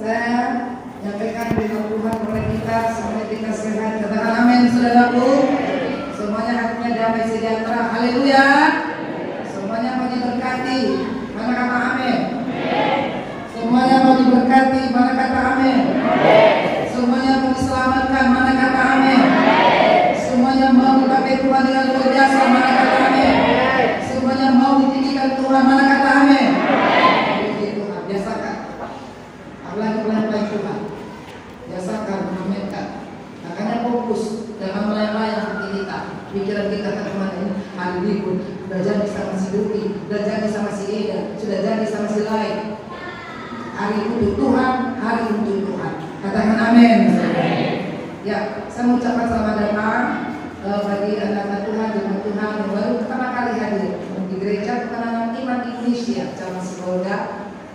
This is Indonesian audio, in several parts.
Saya menyampaikan berita Tuhan kepada kita, semoga kita sehat. Katakan amin, saudaraku. Semuanya hatinya damai sejahtera. Haleluya. Semuanya mau diberkati. Mana kata amin? Semuanya mau diberkati. Mana kata amin? Semuanya mau diselamatkan. Mana kata amin? Semuanya mau dipakai Tuhan dengan luar biasa. Mana kata amin? Semuanya mau ditinggikan Tuhan. Mana kata amin? Tuhan biasakan. Pelan-pelan Tuhan. Biasakan mengaminkan. Makanya fokus. Jangan melayang-layang hati kita. Pikiran kita ke kemana ini. Hari libur. Sudah jadi sama si Duki. Sudah jadi sama si Eda. Sudah jadi sama si lain. Hari untuk Tuhan. Hari untuk Tuhan. Katakan amin. Ya, saya mengucapkan selamat datang bagi anak-anak Tuhan, jemaat Tuhan yang baru pertama kali hadir di gereja Kemenangan Iman Indonesia, Cabang Sibolga.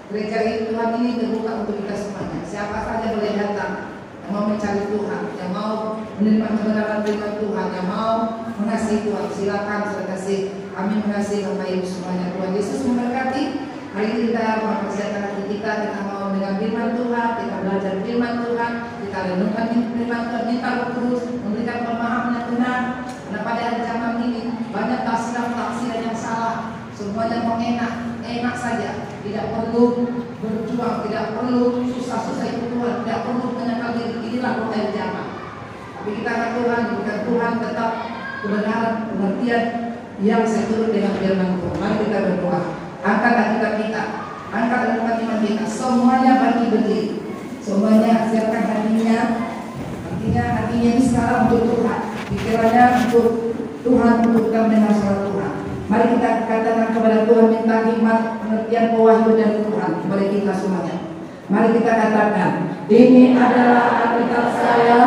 Gereja ini Tuhan ini terbuka untuk kita semuanya. Siapa saja boleh datang yang mau mencari Tuhan, yang mau menerima kebenaran firman Tuhan, yang mau mengasihi Tuhan, silakan saya kasih. Kami mengasihi Bapak Ibu semuanya. Tuhan Yesus memberkati. Hari ini kita mempersiapkan hati kita mau mendengar firman Tuhan, kita belajar firman Tuhan, kita renungkan firman Tuhan, minta Roh Kudus memberikan pemahaman yang benar. Karena pada hari zaman ini banyak tafsiran yang salah, semuanya mau enak saja, tidak perlu berjuang, tidak perlu susah-susah ikut Tuhan, tidak perlu menyangkal diri. Inilah hari zaman. Tapi kita akan Tuhan tetap kebenaran, pengertian yang seturut dengan firman Tuhan. Mari kita berdoa. Angkat hati kita, angkat iman kita, semuanya bagi-bagi, semuanya siapkan hatinya ini sekarang untuk Tuhan, pikirannya untuk Tuhan, untuk kita mendengar suara Tuhan. Mari kita katakan kepada Tuhan, minta hikmat, pengertian, pewahyuan dari Tuhan kepada kita semuanya. Mari kita katakan, ini adalah Alkitab saya,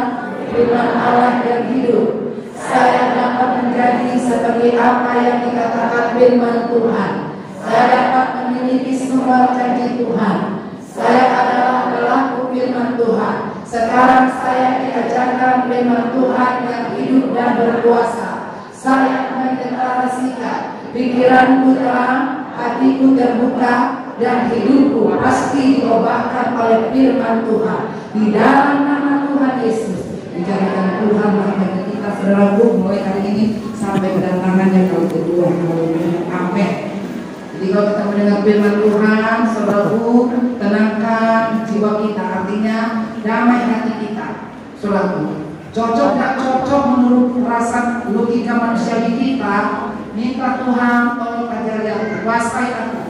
firman Allah yang hidup. Saya dapat menjadi seperti apa yang dikatakan firman Tuhan. Saya dapat memiliki semua janji Tuhan. Saya adalah pelaku firman Tuhan. Sekarang saya diajarkan firman Tuhan yang hidup dan berkuasa. Saya mendeklarasikan pikiranku terang, hatiku terbuka, dan hidupku pasti diubahkan oleh firman Tuhan. Di dalam nama Tuhan Yesus, dijadikan Tuhan bagi kita saudaraku mulai hari ini sampai kedatangannya kali kedua. Amin. Jadi kalau kita mendengar firman Tuhan, saudaraku, tenangkan jiwa kita, artinya damai hati kita, saudaraku. Cocok tak cocok menurut perasaan logika manusia kita, minta Tuhan tolong ajari aku, kuasai aku,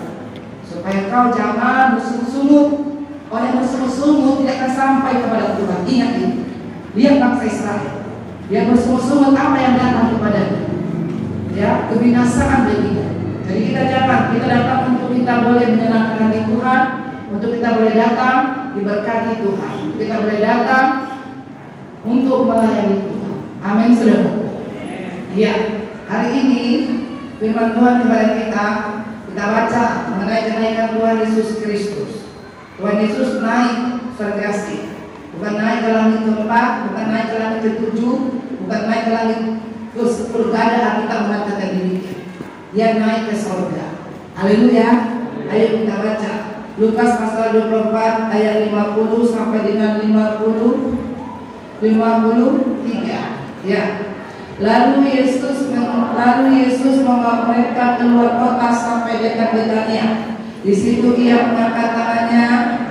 supaya kau jangan bersungut-sungut. Oleh bersungut-sungut tidak akan sampai kepada Tuhan. Ingat ini, lihat bangsa Israel, dia bersungut-sungut apa yang datang kepadanya, ya, kebinasaan baginya. Jadi kita datang untuk kita boleh menyenangkan hati Tuhan, untuk kita boleh datang diberkati Tuhan, kita boleh datang untuk melayani Tuhan. Amin, saudara. Ya, hari ini firman Tuhan kepada kita baca mengenai kenaikan Tuhan Yesus Kristus. Tuhan Yesus naik surgasi, bukan naik ke langit keempat, bukan naik ke langit ketujuh, bukan naik ke langit ke-10. Ada kita mengatakan diri. Dia naik ke surga. Haleluya. Ayo kita baca Lukas pasal 24 ayat 50 sampai dengan 53. Ya. Lalu Yesus membawa mereka keluar kota sampai dekat Betania. Di situ ia mengangkat tangannya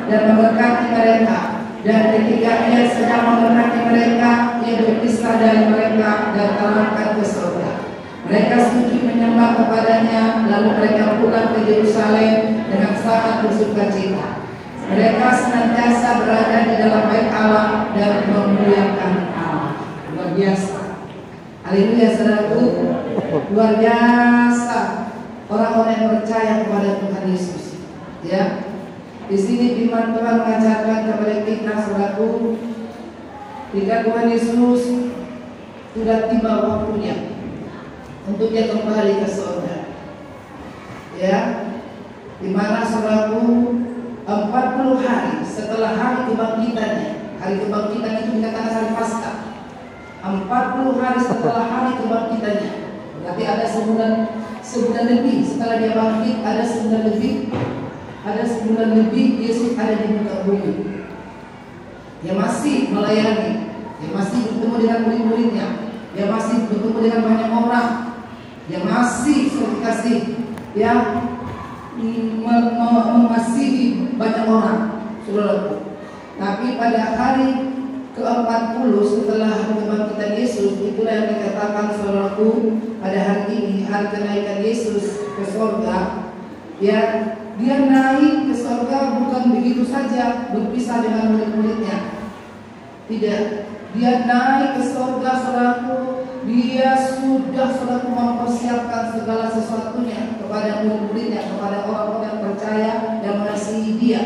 dan memberkati mereka. Dan ketika ia sedang memberkati mereka, ia berpisah dari mereka dan terangkat ke surga. Mereka sujud menyembah kepadanya, lalu mereka pulang ke Yerusalem dengan sangat bersukacita. Mereka senantiasa berada di dalam bait Allah dan memuliakan Allah. Luar biasa. Haleluya, saudaraku. Luar biasa orang-orang yang percaya kepada Tuhan Yesus. Ya. Di sini firman Tuhan mengajarkan kepada kita, saudaraku, jika Tuhan Yesus sudah tiba waktunya untuk dia kembali ke surga, ya, di mana saudaraku 40 hari setelah hari kebangkitannya. Hari kebangkitan itu dikatakan hari Paskah. 40 hari setelah hari kebangkitannya, berarti ada sebulan lebih setelah dia bangkit, ada sebulan lebih Yesus ada di muka bumi. masih melayani, dia masih bertemu dengan murid-muridnya, dia masih bertemu dengan banyak orang, dia masih kasih ya mengasihi banyak orang, saudara. Tapi pada hari ke-40 setelah kebangkitan Yesus, itulah yang dikatakan saudaraku pada hari ini, hari kenaikan Yesus ke sorga. Ya, dia naik ke sorga bukan begitu saja berpisah dengan murid-muridnya. Tidak, dia naik ke sorga saudaraku. Dia sudah saudaraku mempersiapkan segala sesuatunya kepada murid-muridnya, kepada orang-orang yang percaya dan mengasihi dia.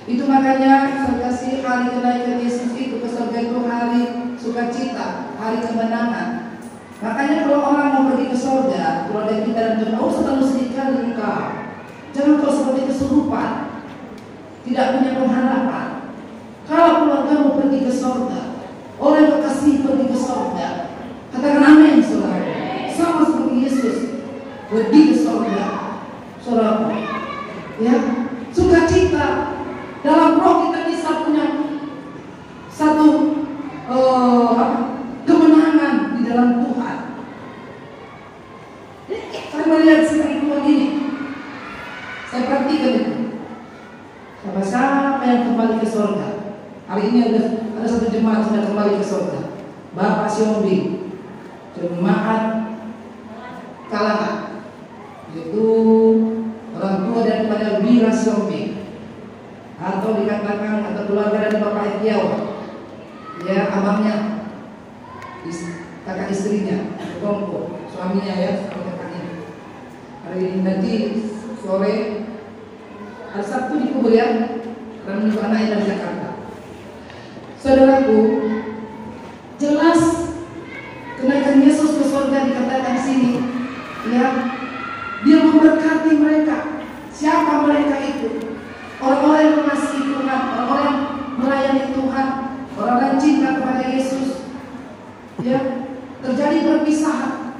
Itu makanya saya kasih hari kenaikan Yesus itu ke surga itu hari sukacita, hari kemenangan. Makanya kalau orang mau pergi ke surga, kalau ada kita dan Tuhan, selalu sedikit engkau. Jangan kau seperti kesurupan, tidak punya pengharapan. Kalau keluarga mau pergi ke surga, orang yang kekasih pergi ke surga, katakan amin, saudara. Sama seperti Yesus pergi ke surga, saudara. Ya, sukacita. Dalam roh kita bisa punya satu kemenangan di dalam Tuhan. Saya melihat seperti Tuhan ini, saya perhatikan itu. Siapa yang kembali ke surga? Hari ini ada satu jemaat sudah kembali ke surga. Bapak Siombing, jemaat Kalangan, yaitu orang tua daripada Wira Siombing, atau dikatakan atau keluarga dari Bapak Etiawa, ya abangnya, kakak istrinya, Kongko, suaminya ya, kakaknya. Hari ini nanti sore, hari Sabtu dikubur ya, karena menunggu anaknya dari Jakarta. Saudaraku, jelas kenaikan Yesus ke surga dikatakan di sini, ya, dia memberkati mereka. Siapa mereka itu? Orang-orang yang mengasihi Tuhan, orang-orang yang melayani Tuhan, orang-orang yang cinta kepada Yesus. Ya, terjadi perpisahan.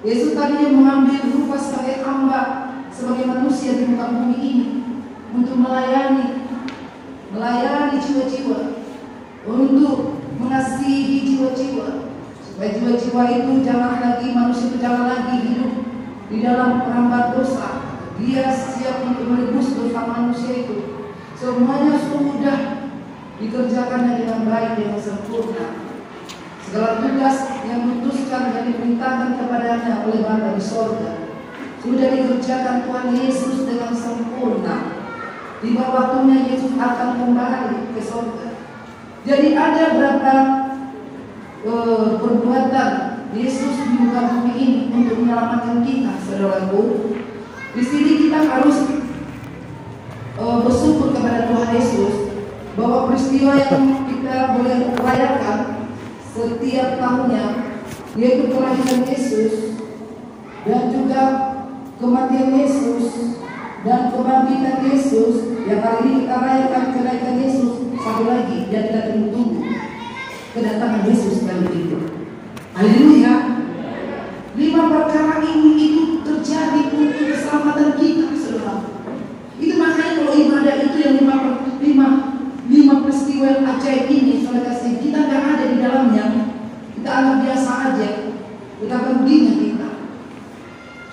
Yesus tadinya mengambil rupa sebagai hamba, sebagai manusia di muka bumi ini untuk melayani jiwa-jiwa, untuk mengasihi jiwa-jiwa, supaya jiwa-jiwa itu jangan lagi, manusia itu jangan lagi hidup di dalam perhambat dosa. Dia siap untuk menebus dosa manusia itu. Semuanya sudah dikerjakannya dengan baik, dengan sempurna. Segala tugas yang diputuskan dan diperintahkan kepadanya oleh Bapa di sorga sudah dikerjakan Tuhan Yesus dengan sempurna. Di bawah waktunya Yesus akan kembali ke sorga. Jadi ada berapa perbuatan Yesus di muka bumi ini untuk menyelamatkan kita, saudaraku. Di sini kita harus bersyukur kepada Tuhan Yesus bahwa peristiwa yang kita boleh rayakan setiap tahunnya, yaitu kelahiran Yesus dan juga kematian Yesus dan kebangkitan Yesus, yang hari ini kita rayakan kenaikan Yesus. Satu lagi yang kita tunggu, kedatangan Yesus kali itu. Haleluya. 5 perkara ini itu terjadi untuk keselamatan kita, saudara. Itu makanya kalau ibadah itu yang 5 peristiwa yang ajaib ini, saudara kasih, kita nggak ada di dalamnya, kita anggap biasa aja, kita perginya kita,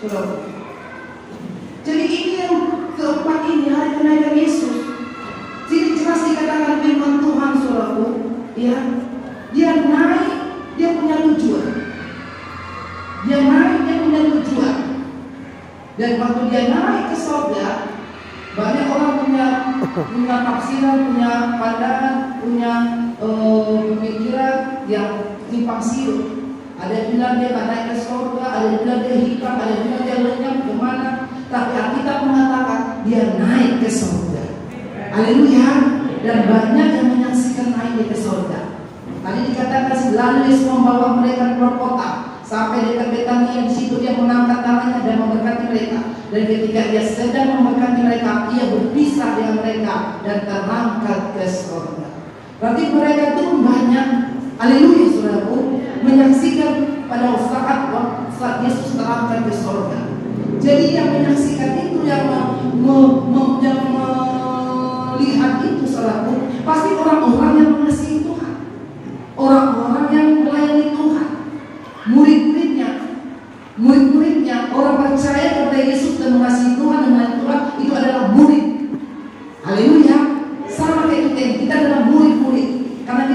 saudara. Jadi ini yang keempat ini, hari kenaikan Yesus. Jadi jelas dikatakan firman Tuhan, saudaraku, ya, dia naik, dia punya tujuan. Dia naik, dia punya tujuan. Dan waktu dia naik ke surga, banyak orang punya tafsiran, punya pandangan, punya pemikiran yang simpang siur. Ada yang bilang dia akan naik ke surga, ada yang bilang dia hitam, ada yang bilang dia lenyap kemana. Tapi Alkitab mengatakan dia naik ke surga. Haleluya. Dan banyak yang menyaksikan naik ke surga. Tadi dikatakan lalu Yesus membawa mereka keluar kota sampai dekat Betania. Di situ dia mengangkat tangannya dan memberkati mereka. Dan ketika dia sedang memberkati mereka, ia berpisah dengan mereka dan terangkat ke surga. Berarti mereka itu banyak, haleluya saudaraku, menyaksikan pada saat Yesus terangkat ke surga. Jadi yang menyaksikan itu, yang melihat itu saudaraku, pasti orang-orang yang mengasihi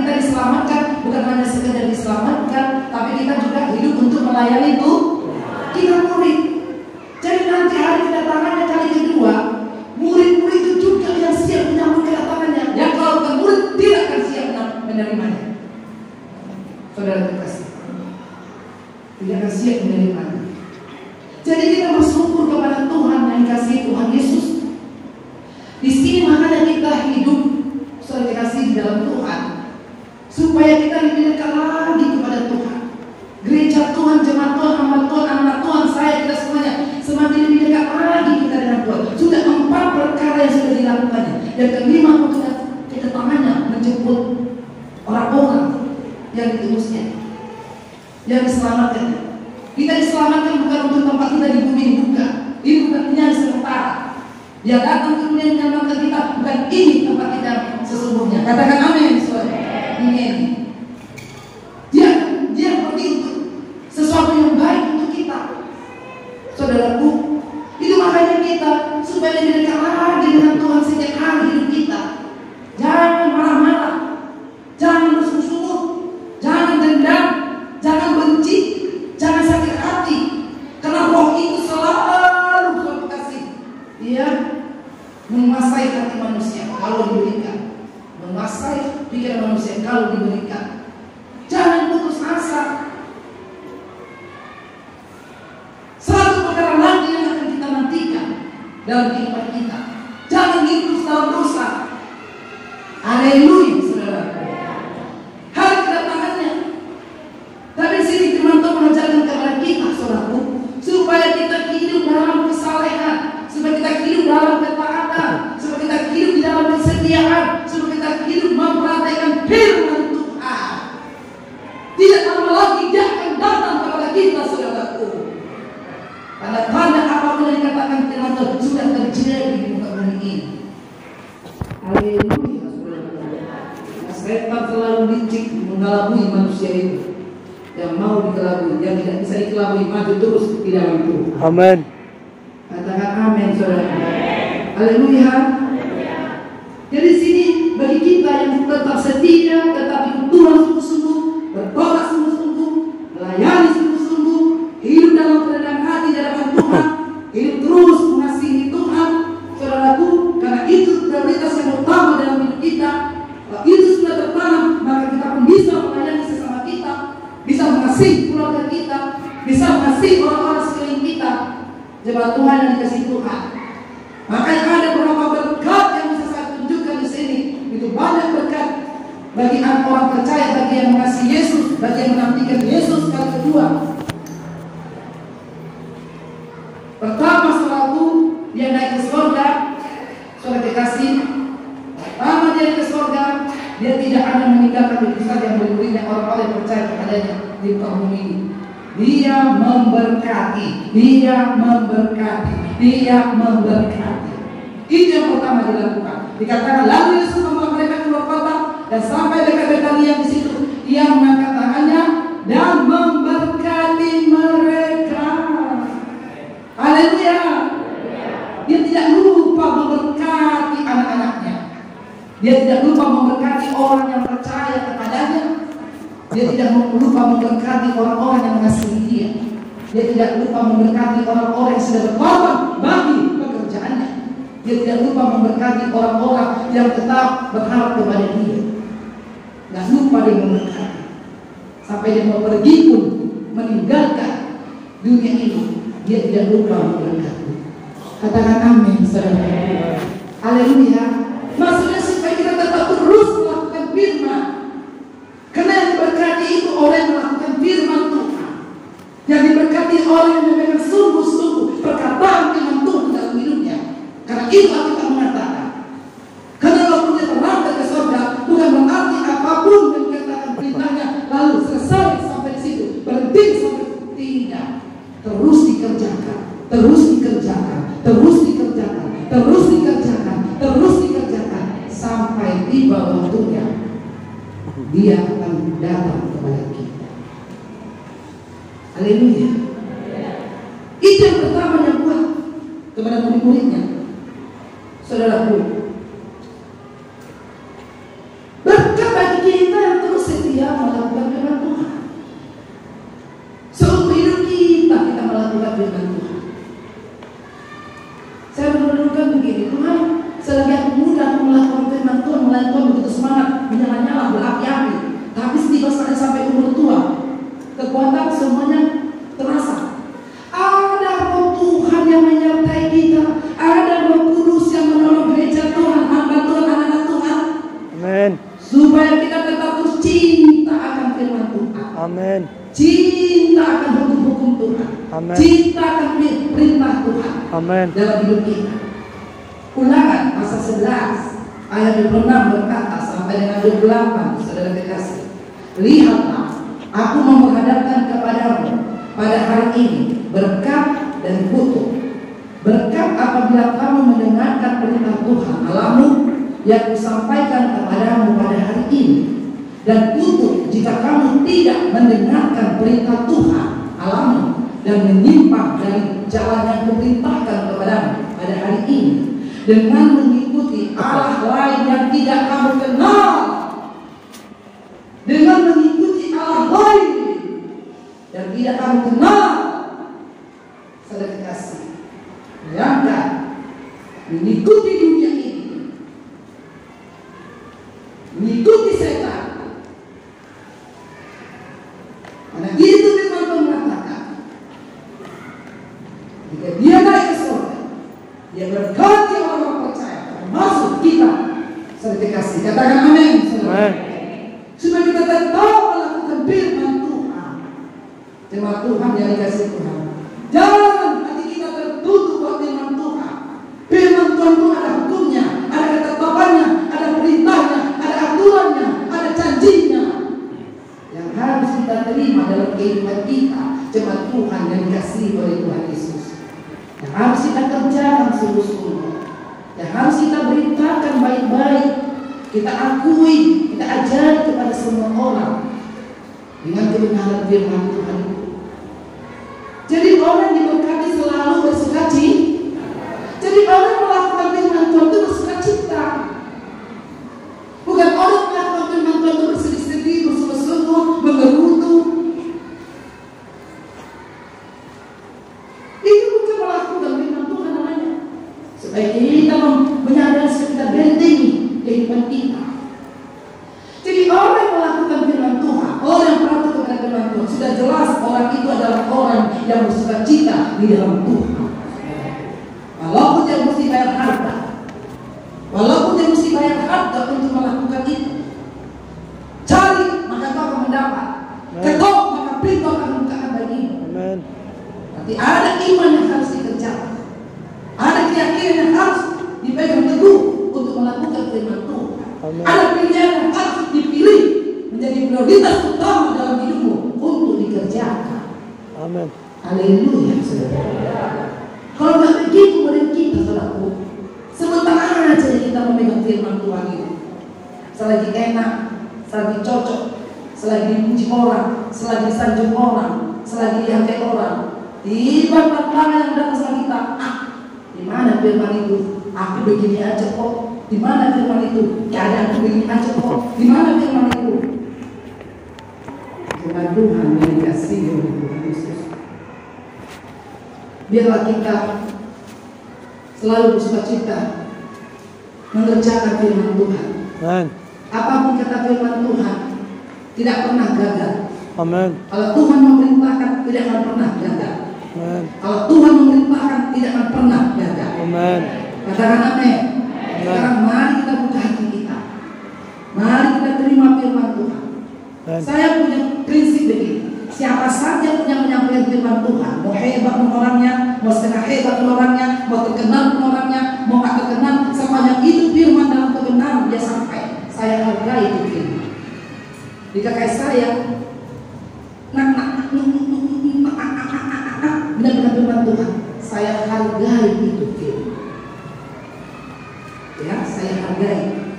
kita diselamatkan bukan hanya sekedar diselamatkan, tapi kita juga hidup untuk melayani itu. Kita murid. Jadi nanti hari kedatangannya kali kedua, murid-murid itu juga yang siap menyambut kedatangannya. Yang kalau bukan murid tidak akan siap menerimanya. Saudara terkasih, tidak akan siap menerimanya. Jadi kita bersyukur kepada Tuhan yang dikasihi Tuhan Yesus. Di sini makanya kita hidup saudara dikasih di dalam Tuhan, supaya kita lebih dekat lagi kepada Tuhan. Gereja Tuhan, jemaat Tuhan, hamba Tuhan, anak Tuhan, saya, kita semuanya semakin lebih dekat lagi kita dengan Tuhan. Sudah 4 perkara yang sudah dilakukannya. Yang kelima, kedatangannya menjemput orang-orang yang ditebusnya, yang diselamatkan. Kita diselamatkan bukan untuk tempat kita di bumi, bukan. Ini bukan hanya sementara. Dia datang kemudian menyelamatkan kita, bukan ini tempat kita sesungguhnya. Katakan amin, saudara. Amin. Dia pergi untuk sesuatu yang baik untuk kita, saudaraku. Itu makanya kita supaya lebih dekat lagi dengan Tuhan setiap hari hidup kita. Jangan marah-marah, jangan bersusuh, jangan dendam, jangan benci, jangan sakit hati, karena roh itu selalu suatu kasih. Dia menguasai hati manusia kalau diberikan, menguasai pikiran manusia kalau diberikan. Jangan putus asa. Satu perkara lagi yang akan kita nantikan dalam kehidupan kita, jangan hidup dalam dosa. Haleluya, saudara. Hari kedatangannya. Tapi sini firman Tuhan mengajarkan kepada kita, saudaraku, supaya kita hidup dalam kesalehan, supaya kita hidup dalam ketaatan, supaya kita hidup di dalam kesetiaan, supaya kita hidup mempraktikkan firman Tuhan. Tidak lama lagi dia akan datang kepada kita, saudaraku. Tanda-tanda apapun yang dikatakan firman Tuhan sudah terjadi di muka bumi ini. Haleluya, saudara. Setan selalu licik mengelabui manusia itu. Yang mau dikelabui, yang tidak bisa dikelabui, maju terus di dalam Tuhan. Amin. Katakan amin, saudara. Haleluya. Jadi sini bagi kita yang tetap setia, tetap ikut Tuhan sungguh-sungguh, bertobat sungguh-sungguh, melayani sungguh-sungguh, hidup dalam kerendahan hati di hadapan Tuhan, hidup terus mengasihi Tuhan, saudaraku, karena itu prioritas yang utama dalam hidup kita. Kalau itu sudah tertanam, maka kita pun bisa melayani sesama kita, bisa mengasihi keluarga kita, bisa mengasihi orang-orang sekeliling kita. Jemaat Tuhan yang dikasihi Tuhan. Makanya ada beberapa berkat yang bisa saya tunjukkan di sini. Itu banyak berkat bagi orang percaya, bagi yang mengasihi Yesus, bagi yang menantikan Yesus kali kedua. Pertama, saudaraku, dia naik ke surga. Saudara dikasih, pertama dia naik ke surga, dia tidak akan meninggalkan utusan yang murid-muridnya, orang-orang yang percaya kepadanya di muka bumi ini. Dia memberkati, dia memberkati, dia memberkati. Itu yang pertama dilakukan. Dikatakan lalu Yesus membawa mereka keluar kota dan sampai dekat Betania di situ. Ia mengangkat tangannya dan memberkati mereka. Haleluya. Dia tidak lupa memberkati anak-anaknya. Dia tidak lupa memberkati orang yang percaya kepadanya. Dia tidak lupa memberkati orang-orang yang mengasihi dia. Dia tidak lupa memberkati orang-orang yang sudah berkorban bagi pekerjaannya. Dia tidak lupa memberkati orang-orang yang tetap berharap kepada dia. Tidak lupa dia memberkati. Sampai dia mau pergi pun, meninggalkan dunia ini, dia tidak lupa memberkati. Katakan amin, saudara. Haleluya. Maksudnya supaya kita tetap terus melakukan firman. Karena yang diberkati itu orang yang melakukan firman Tuhan. Yang diberkati orang yang memegang sungguh-sungguh perkataan firman Tuhan dalam hidupnya. Karena itu kita mengatakan, karena walaupun dia terlambat ke surga, bukan berarti apapun yang dikatakan perintahnya lalu selesai sampai di situ, berhenti sampai tidak. Terus dikerjakan, terus dikerjakan, terus dikerjakan, terus dikerjakan, terus dikerjakan sampai tiba waktunya. Dia akan datang kepada kita. Haleluya. Itu yang pertama yang buat kepada murid-muridnya. Saudaraku, berkat bagi kita yang firman Tuhan. Saya merenungkan begini, Tuhan, selagi aku muda aku melakukan firman Tuhan, melakukan begitu semangat, menyala-nyala, berapi-api. Tapi setiap saat sampai umur tua, kekuatan semuanya terasa. Ada Roh Tuhan yang menyertai kita, ada Roh Kudus yang menolong gereja Tuhan, hamba Tuhan, anak-anak Tuhan. Amin. Supaya kita tetap terus cinta akan firman Tuhan. Amin. Cinta akan hukum-hukum Tuhan. Amin. Cinta akan perintah Tuhan. Amin. Dalam hidup kita. Ulangan pasal 11 ayat 26 berkata sampai dengan 28, saudara kekasih. Lihatlah, aku mau menghadapkan kepadamu pada hari ini berkat dan kutuk. Berkat apabila kamu mendengarkan perintah Tuhan Allahmu yang kusampaikan kepadamu pada hari ini, dan kutuk jika kamu tidak mendengarkan perintah Tuhan Allahmu dan menyimpang dari jalan yang kuperintahkan kepadamu pada hari ini, dengan mengikuti Allah lain yang tidak kamu kenal, dengan mengikuti Allah lain yang tidak kamu kenal. Saudara kekasih, bayangkan mengikuti dunia ini, mengikuti setan. Karena itu firman Tuhan mengatakan, jika dia naik ke surga, dia berkati orang percaya, termasuk kita. Saudara kekasih, katakan amin. Amin. Supaya kita tetap melakukan firman Tuhan. Firman Tuhan yang dikasih Tuhan. Jangan hati kita tertutup buat firman Tuhan. Firman Tuhan itu ada hukumnya, ada ketetapannya, ada perintahnya, ada aturannya, ada janjinya yang harus kita terima dalam kehidupan kita. Cuma Tuhan yang dikasih oleh Tuhan Yesus, yang harus kita kerjakan sungguh-sungguh, yang harus kita beritakan baik-baik, kita akui, kita ajari kepada semua orang dengan kebenaran firman Tuhan itu. Jadi orang diberkati selalu bersukacita. Jadi orang melakukan firman Tuhan itu bersukacita. Bukan orang melakukan firman Tuhan itu bersedih-sedih, bersungguh-sungguh, mengerutu. Itu bukan melakukan firman Tuhan namanya. Supaya kita menyadari kita bentengi kehidupan kita. Jadi orang yang melakukan firman Tuhan, orang yang patuh kepada firman Tuhan, sudah jelas orang itu adalah orang yang bersukacita di dalam Tuhan. Walaupun dia mesti bayar harta, walaupun dia mesti bayar harta untuk melakukan itu. Cari maka kau akan mendapat, ketok maka pintu akan membukakan bagimu. Amin. Nanti ada iman yang harus dikerjakan, ada keyakinan yang harus dipegang teguh untuk melakukan firman Tuhan. Amin. Ada pilihan yang harus dipilih menjadi prioritas utama dalam hidupmu untuk dikerjakan. Amin. Haleluya, saudara. Kalau nggak begitu model kita, saudaraku, sementara aja kita memegang firman Tuhan itu, selagi enak, selagi cocok, selagi dipuji orang, selagi disanjung orang, selagi dihargai orang, tiba tantangan yang datang sama kita, di mana firman itu? Aku begini aja kok. Di mana firman itu? Keadaanku begini aja kok. Di mana firman itu? Tuhan Tuhan yang dikasihi oleh Tuhan Yesus. Biarlah kita selalu bersukacita mengerjakan firman Tuhan. Amin. Apapun kata firman Tuhan tidak pernah gagal. Amin. Kalau Tuhan memerintahkan tidak akan pernah gagal. Amin. Kalau Tuhan memerintahkan tidak akan pernah gagal. Amin. Katakan amin. Sekarang mari kita buka hati kita. Mari kita terima firman Tuhan. Amin. Saya punya prinsip begini. Siapa saja yang menyampaikan firman Tuhan, mau hebat orangnya, mau setengah hebat orangnya, mau terkenal orangnya, mau tak terkenal, sepanjang itu firman dalam kebenaran dia sampai. Saya hargai itu firman. Jika kayak saya benar-benar firman Tuhan, saya hargai itu firman. Ya, saya hargai.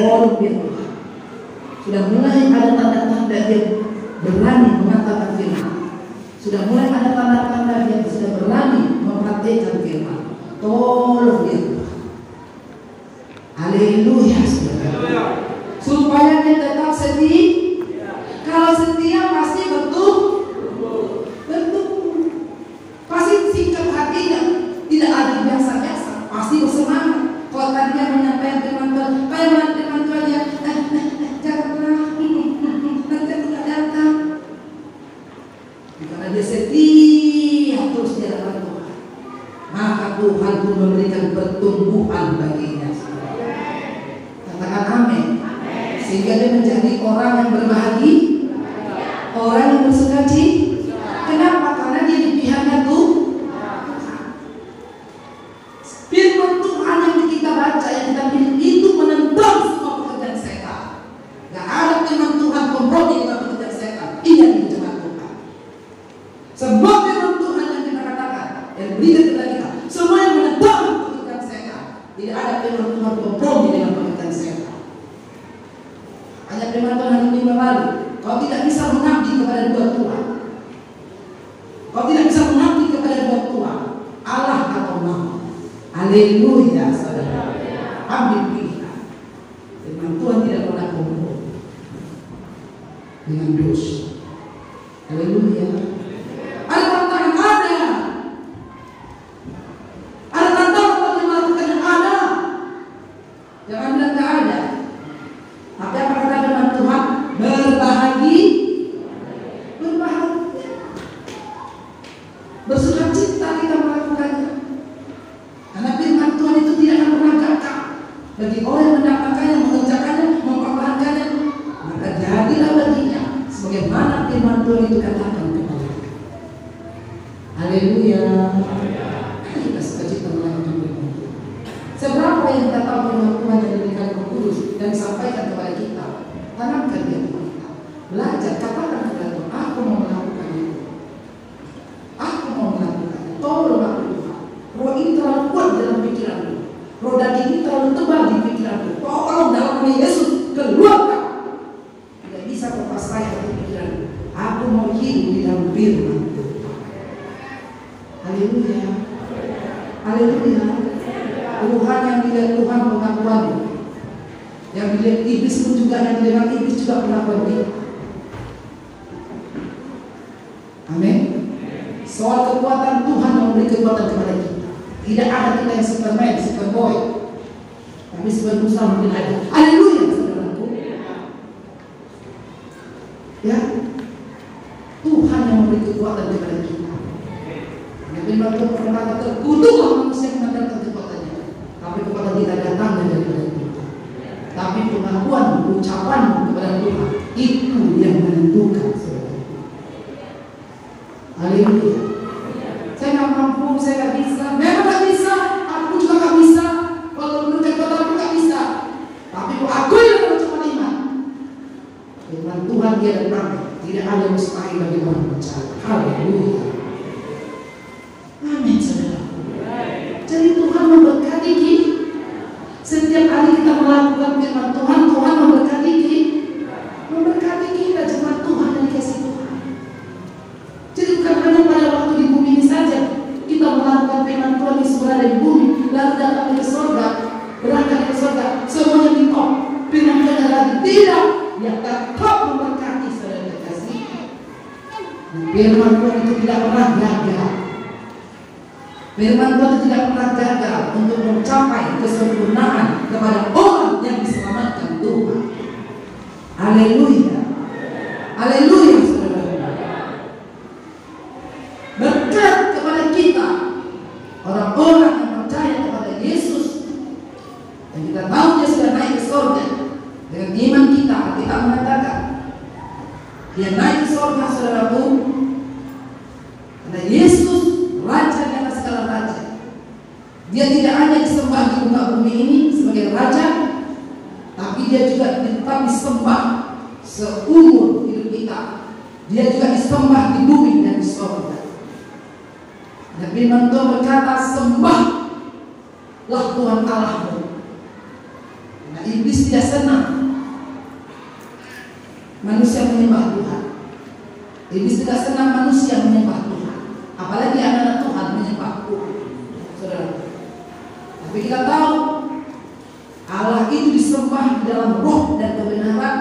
Oh, Tuhan. Sudah mulai ada tanda-tanda dia berani mengatakan firman. Sudah mulai ada tanda-tanda dia sudah berani mempraktikkan firman. Tolong dia Tuhan. Haleluya, saudara. Supaya dia tetap setia. Kalau setia pasti betul. sehingga dia menjadi orang yang berbahagia, orang yang bersukacita. Kenapa? Karena dia di pihaknya tuh. Firman Tuhan yang kita baca, yang kita pilih itu menentang semua pekerjaan setan. Gak ada firman Tuhan kompromi dengan pekerjaan setan. Ini yang jemaat Tuhan. Semua firman Tuhan yang kita katakan, yang berikan kepada kita, semua yang menentang pekerjaan setan. Tidak ada firman Tuhan kompromi dengan pekerjaan setan. Hanya firman Tuhan hari minggu lalu, kau tidak bisa mengabdi kepada dua Tuhan. Kau tidak bisa mengabdi kepada dua Tuhan, Allah atau mammon. Haleluya, saudara. Ambil pilihan. Firman Tuhan tidak pernah kompromi dengan dosa. Haleluya. Ada tantangan, ada. Ada tantangan untuk melakukan yang ada. Jangan bilang tak ada. Tapi apa kata firman Tuhan? Berbahagia, bersukacita kita melakukannya. Karena firman Tuhan itu tidak akan pernah gagal bagi orang yang mendapatkannya, mengerjakannya, mempertahankannya, maka jadilah baginya sebagaimana firman Tuhan itu katakan kepada kita. Haleluya. Kita sukacita melakukan firman Tuhan. Seberapa yang kita tahu firman Tuhan yang diberikan Roh Kudus dan disampaikan kepada kita, tanamkan dia kepada kita. Belajar, katakan kepada Tuhan, aku mau melakukan itu. Aku mau melakukannya. Tolong aku Tuhan. Roh ini terlalu kuat dalam pikiranku. Roh daging ini terlalu tebal di pikiranku. Tolong dalam nama Yesus keluarkan. Tidak bisa kau pasrahkan di pikiranku. Aku mau hidup di dalam firman Tuhan. Haleluya. Haleluya. Tuhan yang dilihat Tuhan pengakuanmu. Yang dilihat iblis pun juga, yang dilihat iblis juga pengakuan kita. Amin. Soal kekuatan Tuhan yang memberi kekuatan kepada kita. Tidak ada kita yang Superman, Superboy. Tapi sebagai Musa mungkin ada. Haleluya, saudaraku. Ya, Tuhan yang memberi kekuatan kepada kita. Nabi Muhammad berkata, terkutuklah manusia yang mengandalkan kekuatannya. Tapi kekuatan kita datang daripada Tuhan. Tapi pengakuan, ucapan kepada Tuhan itu yang menentukan. Haleluya. Saya nggak mampu, saya nggak bisa. Memang nggak bisa. Aku juga nggak bisa. Kalau menurut kekuatan aku nggak bisa. Tapi aku yang mengucapkan iman. Firman Tuhan dia datang. Tidak ada yang mustahil bagi orang percaya. Haleluya. Amin, saudara. Jadi Tuhan memberkati kita. Setiap hari kita melakukan firman Tuhan, Tuhan memberkati kita. Memberkati kita, jemaat Tuhan yang dikasih Tuhan. Jadi bukan hanya pada waktu di bumi ini saja kita melakukan firman Tuhan di sebelah di bumi, lalu datang ke surga, berangkat ke surga, semuanya ditop, firman Tuhan lagi tidak, dia tetap memberkati saudara dikasih. Firman Tuhan itu tidak pernah gagal. Firman Tuhan tidak pernah gagal untuk mencapai kesempurnaan kepada orang yang diselamatkan Tuhan. Haleluya. Haleluya, saudara. Berkat kepada kita, orang-orang yang percaya kepada Yesus, dan kita tahu dia sudah naik ke surga. Dengan iman kita mengatakan dia naik ke surga, saudaraku. Karena Yesus Raja di atas segala raja. Dia tidak hanya disembah di muka bumi ini sebagai Raja, tapi dia juga tetap disembah seumur hidup kita. Dia juga disembah di bumi dan di surga. Dan firman Tuhan berkata, sembahlah Tuhan Allahmu. Nah, iblis tidak senang manusia menyembah Tuhan. Iblis tidak senang manusia menyembah Tuhan. Apalagi anak-anak Tuhan menyembah Tuhan. Saudara. Tapi kita tahu Allah itu disembah di dalam roh dan kebenaran.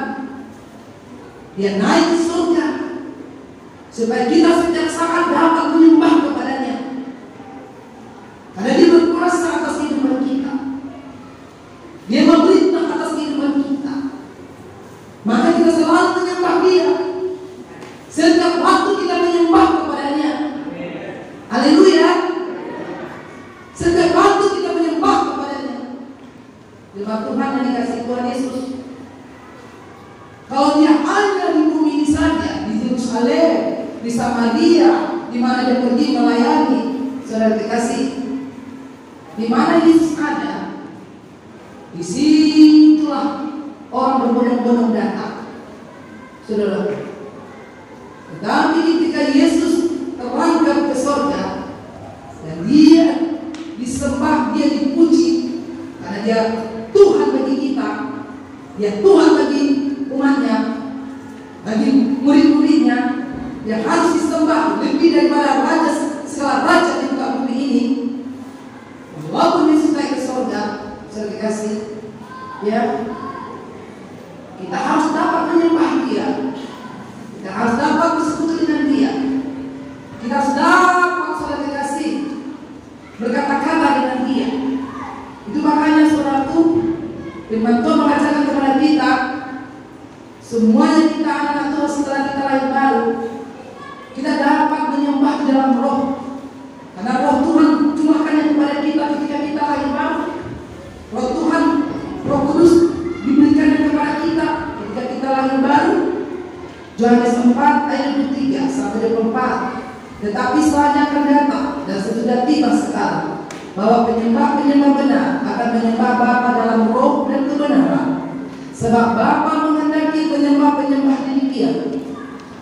Dia naik ke surga supaya kita setiap saat dapat menyembah kepadanya. Karena dia berkuasa atas kehidupan kita. Dia memerintah atas kehidupan kita. Maka kita selalu menyembah dia. Setiap waktu kita menyembah kepadanya. Haleluya. Setiap waktu kita menyembah kepadanya. Jemaat Tuhan yang dikasih Tuhan Yesus, Yerusalem, di Samaria, di mana dia pergi melayani. Saudara dikasih, di mana Yesus ada, di situlah orang berbondong-bondong datang. Saudara, tetapi ketika Yesus terangkat ke surga dan dia disembah, dia dipuji karena dia Tuhan bagi kita, dia Tuhan bagi umatnya, bagi murid-muridnya, dia harus disembah lebih daripada raja segala raja di muka bumi ini. Walaupun Yesus naik ke surga, saya dikasih, ya, kita harus dapat menyembah dia, kita harus dapat bersekutu dengan dia, kita harus dapat, saudara dikasih, berkata-kata dengan dia. Itu makanya saudaraku, firman Tuhan mengatakan kepada kita, semuanya kita anak Tuhan setelah kita lahir baru, kita dapat menyembah di dalam roh. Karena roh Tuhan curahkannya kepada kita ketika kita lahir baru. Roh Tuhan, Roh Kudus diberikannya kepada kita ketika kita lahir baru. Yohanes 4 ayat 23 sampai 24. Tetapi setelahnya akan datang dan sesudah tiba sekarang, bahwa penyembah-penyembah benar akan menyembah Bapa dalam roh dan kebenaran. Sebab Bapa menghendaki penyembah-penyembah demikian.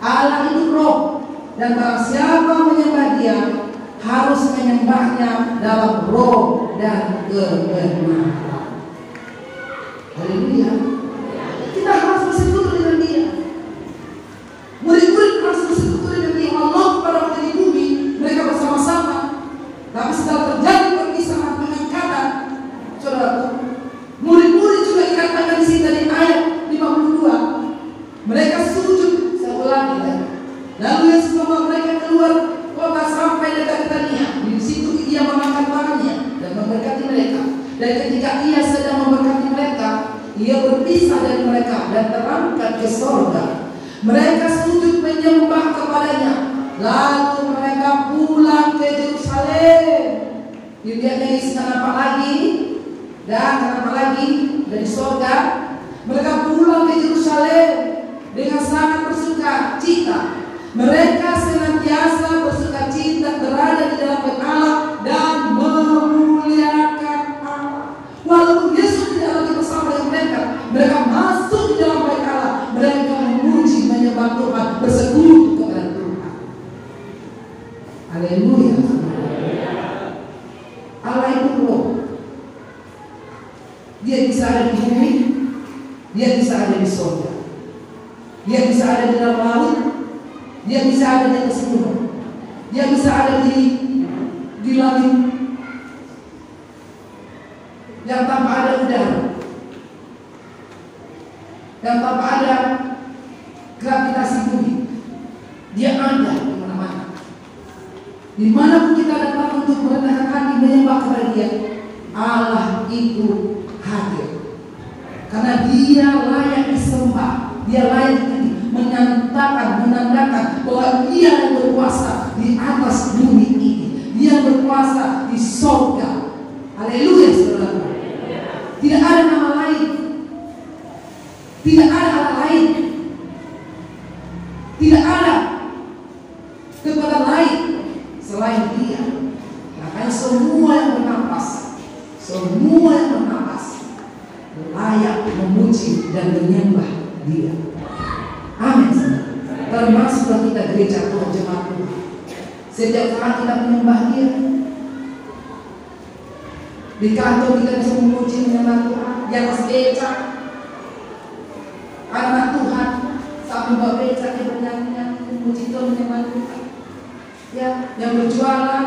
Allah itu roh, dan barang siapa menyembah dia harus menyembahnya dalam roh dan kebenaran. Haleluya. Kita harus bersekutu dengan dia. Murid-murid harus bersekutu dengan dia. Allah pada waktu di bumi mereka bersama-sama. Tapi setelah terjadi perpisahan pengangkatan, saudaraku, murid-murid juga dikatakan di sini dari ayat 52. Mereka sujud, saya ulangi ya. Lalu Yesus membawa mereka keluar kota sampai dekat Betania. Di situ ia mengangkat tangannya dan memberkati mereka. Dan ketika ia sedang memberkati mereka, ia berpisah dari mereka dan terangkat ke surga. Mereka sujud menyembah kepadanya. Lalu mereka pulang ke Yerusalem. Dilihatnya Yesus apa lagi? Dan kenapa lagi? Dari surga mereka pulang ke Yerusalem dengan sangat bersuka cita. Mereka senantiasa bersuka cita berada di dalam bait Allah dan memuliakan Allah. Walaupun Yesus tidak lagi bersama dengan mereka, mereka masuk di dalam bait Allah. Mereka memuji, menyembah Tuhan, bersekutu kepada Tuhan. Haleluya. Allah itu roh. Dia bisa ada di bumi, dia bisa ada di surga, dia bisa ada di dalam laut, dia bisa ada di atas gunung, dia bisa ada di langit yang tanpa ada udara, yang tanpa ada gravitasi bumi. Dia ada di mana-mana. Dimanapun kita datang untuk merendahkan hati menyembah kepada dia, Allah itu hadir. Karena dia layak disembah, dia layak menyatakan, menandakan bahwa dia yang berkuasa di atas bumi ini, dia berkuasa di surga. Haleluya, saudara. Tidak ada nama lain, tidak ada Allah lain, tidak ada kekuatan lain selain dia. Makanya semua yang bernapas, semua yang bernapas layak memuji dan menyembah dia. Amin. Termasuk kita gereja Tuhan, jemaat Tuhan. Setiap saat kita menyembah dia. Di kantor kita bisa memuji menyembah Tuhan. Di atas beca, anak Tuhan sambil bawa beca dia bernyanyi memuji Tuhan, menyembah Tuhan. Ya, yang berjualan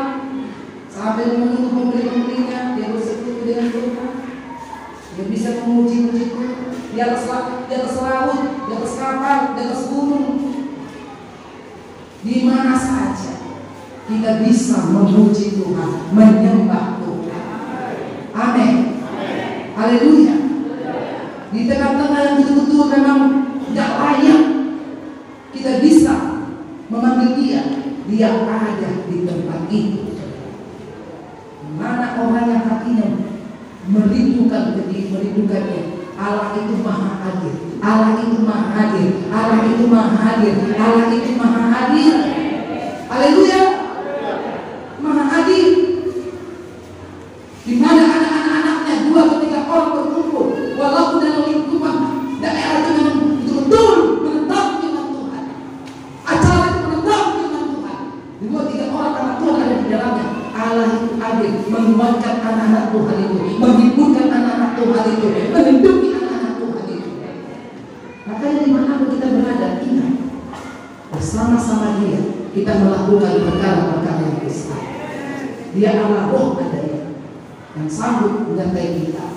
sambil menunggu pembeli-pembelinya, dia bersekutu dengan Tuhan. Dia bisa memuji Tuhan di atas laut, di atas kapal, di atas gunung, di mana saja kita bisa memuji Tuhan, menyembah Tuhan. Amin. Haleluya. Di tengah-tengah yang betul-betul memang tidak layak, kita bisa memanggil dia. Dia ada di tempat itu. Mana orang yang hatinya merindukannya, Allah itu maha hadir, Allah itu maha hadir, Allah itu maha hadir, Allah itu maha hadir. Haleluya, maha hadir. Di mana anak-anaknya 2 atau 3 orang berkumpul, walaupun dalam lingkungan daerah itu memang betul-betul menentang firman Tuhan, acara itu menentang firman Tuhan, 2 atau 3 orang anak Tuhan ada di dalamnya. Allah itu hadir, menguatkan anak-anak Tuhan itu, menghiburkan anak-anak Tuhan itu, melindungi anak-anak Tuhan itu. Makanya dimanapun kita berada, ingat, bersama-sama Dia kita melakukan perkara-perkara yang besar. Dia Allah Roh adanya yang sanggup menyertai kita.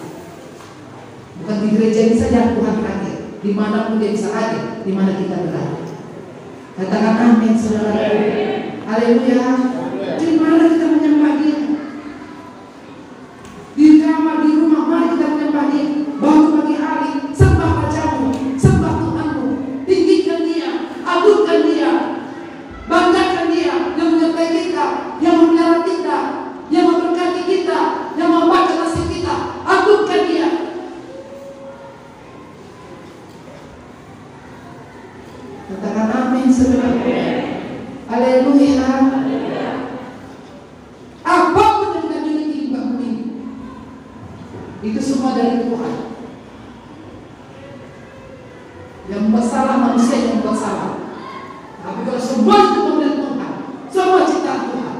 Bukan di gereja ini saja Tuhan hadir, dimanapun Dia bisa hadir, dimana kita berada. Katakan amin, saudara. Haleluya. Di mana kita menyembah Dia? Di kamar, di rumah, mari kita menyembah Dia. Bangun pagi hari, sembah Rajamu, sembah Tuhanmu, tinggikan Dia, agungkan Dia, banggakan Dia yang menyertai kita, yang memelihara kita, yang memberkati kita, yang membaca nasib kita. Agungkan Dia. Katakan amin, saudara. Haleluya. Apapun yang kita miliki di muka bumi ini, itu semua dari Tuhan. Yang membuat salah manusia yang membuat salah. Tapi kalau semua itu dari Tuhan, semua ciptaan Tuhan.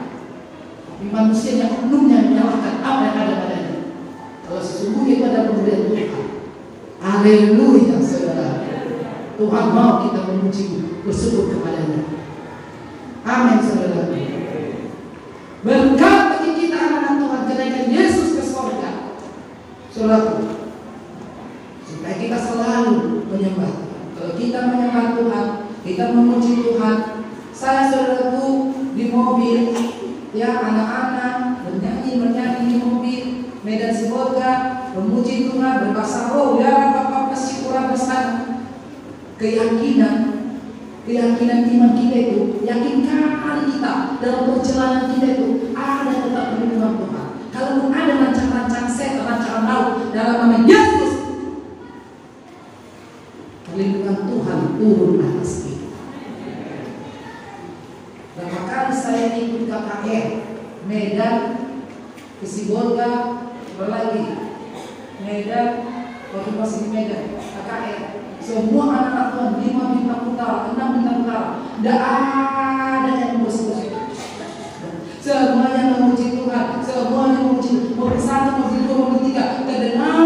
Tapi manusia yang oknumnya menyalahkan apa yang ada padanya. Kalau sesungguhnya itu adalah pemberian Tuhan. Haleluya, saudara. Tuhan mau kita memuji, bersyukur kepadanya. Amin, saudara. Berkat bagi kita anak-anak Tuhan, kenaikan Yesus ke surga, saudara, supaya kita selalu menyembah. Kalau kita menyembah Tuhan, kita memuji Tuhan. Saya, saudaraku, di mobil, ya, anak-anak menyanyi di mobil, Medan Sibolga, memuji Tuhan, berbahasa roh, ya, Bapak bersyukur bersama. Keyakinan iman kita itu, yakinkan kita dalam perjalanan kita itu ada tetap perlindungan Tuhan. Kalau ada rancang-rancang setan, rancangan maut dalam nama Yesus, perlindungan Tuhan turun atas kita. Berapa kali saya ikut KKR Medan ke Sibolga, berlagi Medan, waktu masih di Medan KKR. Semua anak-anak Tuhan 5 bintang utara, 6 bintang utara, tidak ada yang bersih-bersih. Semuanya memuji Tuhan, semuanya memuji. Mobil 1, mobil 2, mobil 3, terdengar.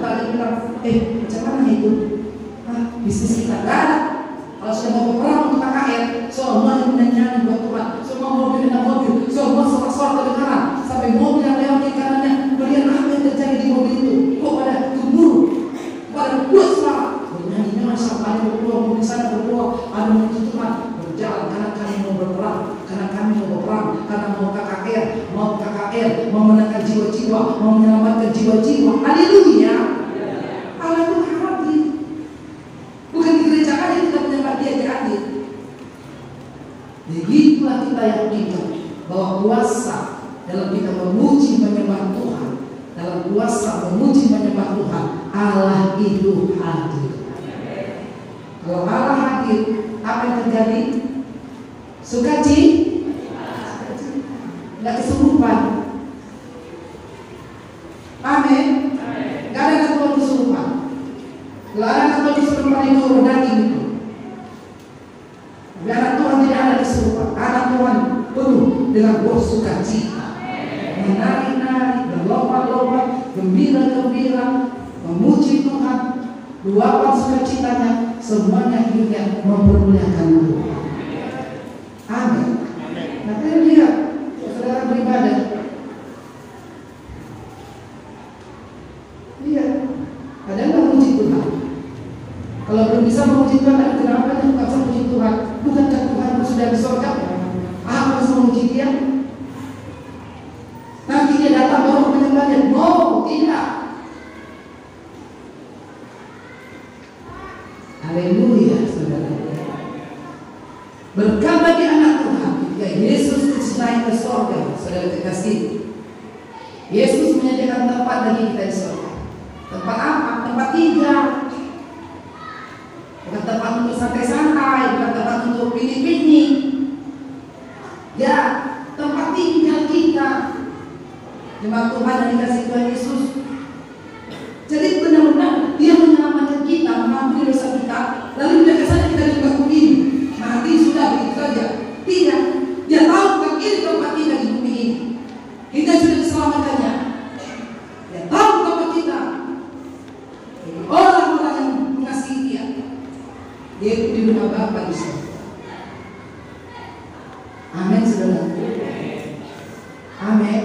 Tadi bilang, macam mana itu? Bisnis kita gak ada. Kalau sudah mau berperang untuk KKR, semuanya menyanyi buat Tuhan. Semua mobil dan mobil, semua sorak-sorak terdengar. Sampai mobil yang lewat di kanannya melihat apa yang terjadi di mobil itu. Kok pada gemuruh, pada buat suara. Nyanyinya sampai ada berdoa, mobil sana berdoa, ada memuji Tuhan, berjalan karena kami mau berperang, karena kami mau berperang, karena mau KKR, mau menangkan jiwa-jiwa, mau menyelamatkan jiwa-jiwa. Haleluya. Allah itu hadir. Bukan di gereja aja kita menyembah Dia hadir. Begitulah kita yakinkan bahwa kuasa dalam kita memuji menyembah Tuhan, dalam kuasa memuji menyembah Tuhan, Allah itu hadir. Kalau Allah hadir, apa yang terjadi? Sukacita, nggak kesurupan. Amin. Nggak ada kesurupan kesurupan. Kalau ada kesurupan itu daging itu. Anak Tuhan tidak ada kesurupan. Anak Tuhan penuh dengan roh sukacita, menari-nari, berlomba-lomba, gembira-gembira, memuji Tuhan, luapan sukacitanya. Semuanya hidupnya mempermuliakan Tuhan. Amin. Nanti lihat saudara beribadah. Lihat, ada nggak memuji Tuhan? Kalau belum bisa memuji Tuhan, kenapa dia nggak bisa memuji Tuhan? Bukankah Tuhan sudah di surga? Apa harus memuji Dia? Nanti Dia datang baru menyembah Dia? No, tidak. Haleluya, saudara. Berkat bagi anak Tuhan ketika Yesus naik ke surga, saudara kekasih. Yesus menyediakan tempat bagi kita di surga. Tempat apa? tempat tinggal, bukan tempat untuk santai-santai, bukan tempat untuk piknik-piknik. Ya, tempat tinggal kita. Jemaat Tuhan yang dikasih Tuhan Yesus. Jadi benar-benar Dia menyelamatkan kita, mengampuni dosa kita, lalu mereka saja kita juga begini, mati sudah begitu saja. Tidak, Dia tahu bahwa ini tempat kita di bumi ini. Kita sudah diselamatkannya. Dia tahu bahwa kita orang-orang yang mengasihi Dia. Dia itu di rumah Bapa di sana. Amin, saudara. Amin.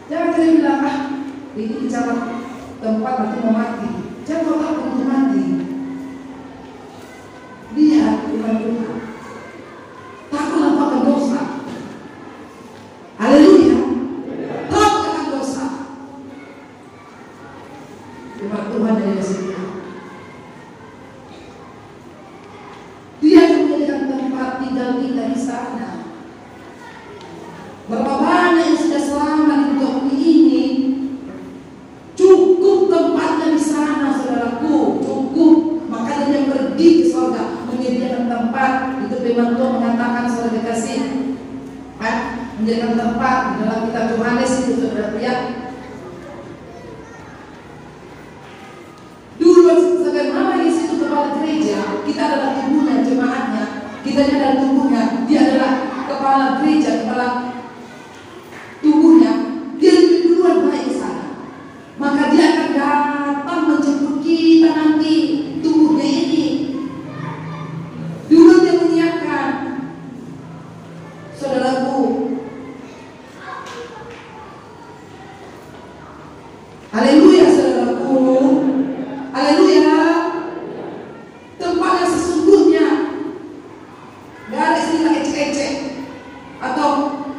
Jangan kalian bilang, ini bicara tempat nanti mau mati. Jangan kau takut untuk mati. Dia bukan Tuhan. Takutlah akan dosa. Haleluya. Takut akan dosa. Firman Tuhan dari Yesus. Dia yang menjadikan tempat tinggal kita di sana. Berapa banyak yang sudah selamat di bumi ini? Cukup tempatnya di sana, saudaraku. Cukup. Makanya dia pergi ke surga menyediakan tempat. Itu firman Tuhan mengatakan, saudara dikasih, menjadikan tempat di dalam kitab Yohanes itu, saudara lihat. Dulu sebagaimana Yesus itu kepala gereja, kita adalah tubuhnya, jemaatnya. Kita adalah tubuhnya. Dia adalah kepala gereja, kepala tubuhnya. Dia lebih duluan naik ke sana. Maka Dia akan datang menjemput kita nanti, tubuhnya ini. Dulu Dia menyiapkan, saudaraku. Haleluya, saudaraku. Haleluya. Tempat yang sesungguhnya. Gak ada istilah ecek-ecek atau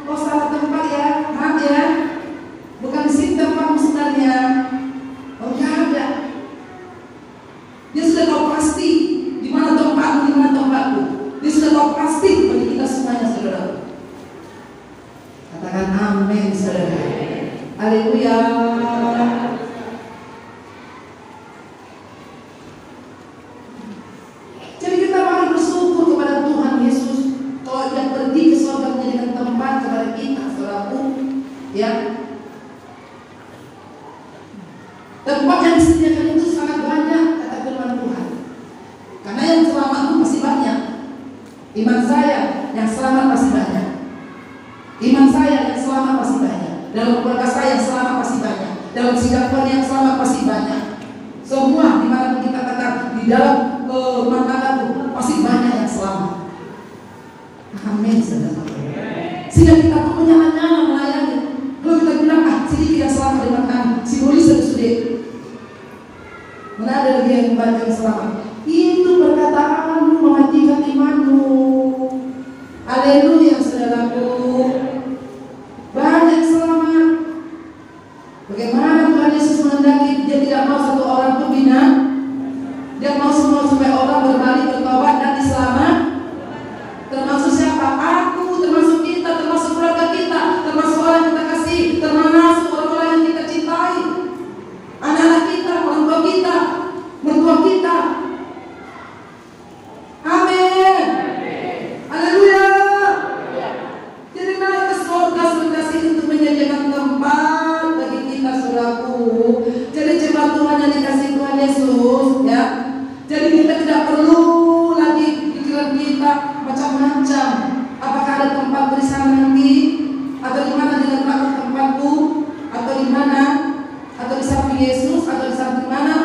oh salah tempat ya, maaf ya, bukan di sini tempatmu sebenarnya. Oh gak ada. Dia sudah tahu pasti di mana tempatmu, di mana tempatku. Dia sudah tahu pasti bagi kita semuanya, saudara. Katakan amin, saudara. Haleluya. Jadi kita mari bersyukur kepada Tuhan Yesus. Kalau Dia pergi ke surga menjadikan tempat kepada kita, saudaraku, ya. Tempat yang disediakan itu sangat banyak, kata firman Tuhan. Karena yang selamat itu pasti banyak. Iman saya yang selamat pasti banyak. Iman saya yang selamat pasti banyak. Dalam keluarga saya yang selamat pasti banyak. Dalam sidang Tuhan yang selamat pasti banyak. Semua dimanapun kita katakan di dalam rumah tangga itu pasti banyak yang selamat. Amin, saudara. Sehingga kita pun menyala-nyala melayani. Kalau kita bilang, sedikit yang selamat dengan kami, simbolis sudah. Mana ada lagi yang banyak yang selamat? Itu perkataanmu mematikan imanmu. Haleluya, saudaraku. Banyak selamat. Bagaimana Tuhan Yesus menghendaki Dia tidak mau satu orang itu bina. Dia mau semua supaya orang berbalik, bertobat dan diselamat. Termasuk siapa? Aku, termasuk kita, termasuk keluarga kita, termasuk orang yang kita kasih, termasuk orang-orang yang kita cintai, anak-anak kita, orang tua kita, mertua kita. Amin. Haleluya. Jadi naik ke surga dikasih untuk menyediakan tempat bagi kita, saudaraku. Jadi jemaat Tuhan yang dikasih Tuhan Yesus, ya. Jadi kita tidak perlu lagi pikiran kita macam-macam. Apakah ada tempat di sana nanti, atau di mana diletakkan tempatku, atau di mana, atau di samping Yesus, atau di samping mana?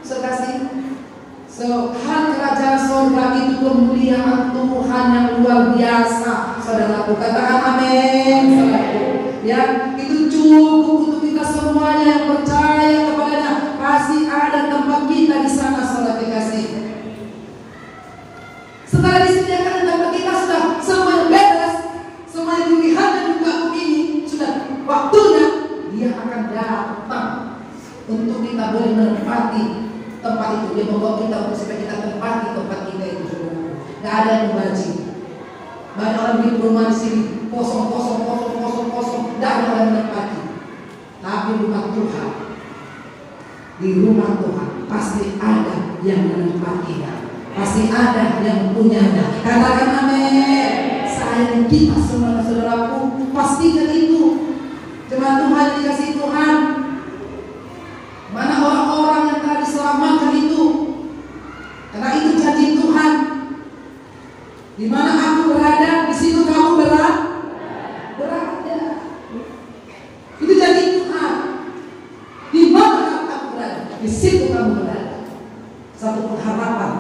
Sekasih. Hal kerajaan surga itu kemuliaan Tuhan yang luar biasa, saudaraku. Katakan amin, saudaraku. Ya, itu cukup untuk kita semuanya yang percaya kepadanya. Pasti ada tempat kita di sana, saudara dikasih. Setelah disediakan tempat kita sudah semuanya beres, semuanya dilihat dan juga ini sudah waktunya Dia akan datang untuk kita boleh menempati tempat itu. Dia membawa kita untuk supaya kita tempati tempat kita itu, saudara. Gak ada yang membajing. Banyak orang di rumah di sini kosong, gak ada orang menempati. Tapi bukan Tuhan. Di rumah Tuhan pasti ada yang menempatinya, pasti ada yang punyanya. Katakan amin. Sayang kita semua saudaraku, pastikan itu. Jemaat Tuhan dikasih Tuhan, mana orang-orang yang telah diselamatkan itu, karena itu janji Tuhan. Di mana aku berada, di situ kamu berada. Itu janji Tuhan. Di mana aku berada, di situ kamu berada. Satu pengharapan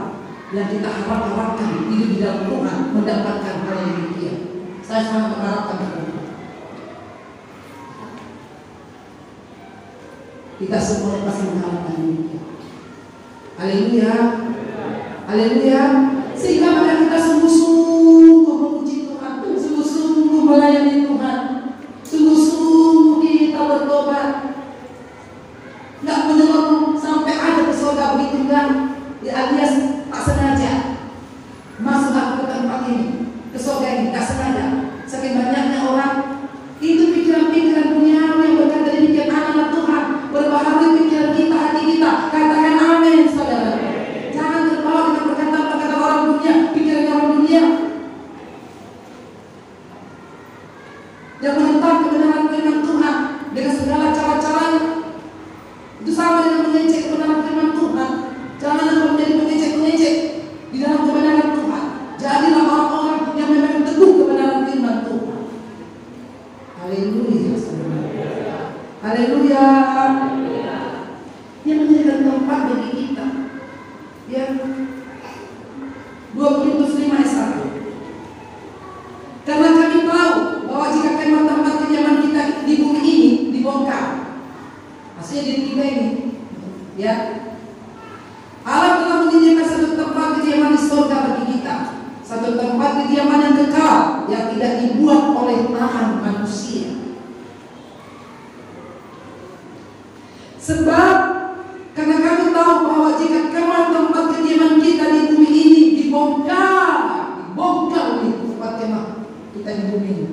yang kita harapkan hidup di dalam Tuhan, mendapatkan hal yang demikian. Saya sangat mengharapkan itu. Kita semua pasti mengharapkan demikian. Haleluya, haleluya. Sehingga maka kita sungguh-sungguh memuji Tuhan, sungguh-sungguh melayani Tuhan, sungguh-sungguh kita bertobat. Nggak menyeluruh sampai ada ke surga begitu enggak, alias tak sengaja masuk aku ke tempat ini, ke surga ini, tak sengaja. Saking banyaknya orang itu pikiran-pikiran duniawi yang berkata demikian, anak-anak Tuhan berbaharui pikiran kita, hati kita. Katakan amin, saudara. Jangan terbawa dengan perkataan-perkataan orang dunia, pikiran orang dunia yang menentang kebenaran firman Tuhan dengan segala cara-caranya. Itu sama dengan mengecek kebenaran firman Tuhan. Jangan menjadi pengecek-pengecek di dalam kebenaran Tuhan. Jadilah orang-orang yang memang teguh kebenaran firman Tuhan. Haleluya. Haleluya. Yang menjadikan tempat bagi kita. Ya. 2 Korintus 5 ayat 1. Karena kami tahu bahwa jika tempat-tempat kediaman kita di bumi ini dibongkar, maksudnya di kita ini, ya, Allah telah menyediakan satu tempat kediaman di surga bagi kita, satu tempat kediaman yang kekal, yang tidak dibuat oleh tangan manusia. Sebab karena kami tahu bahwa jika kemah tempat kediaman kita di bumi ini dibongkar di tempat kemah kita di bumi ini,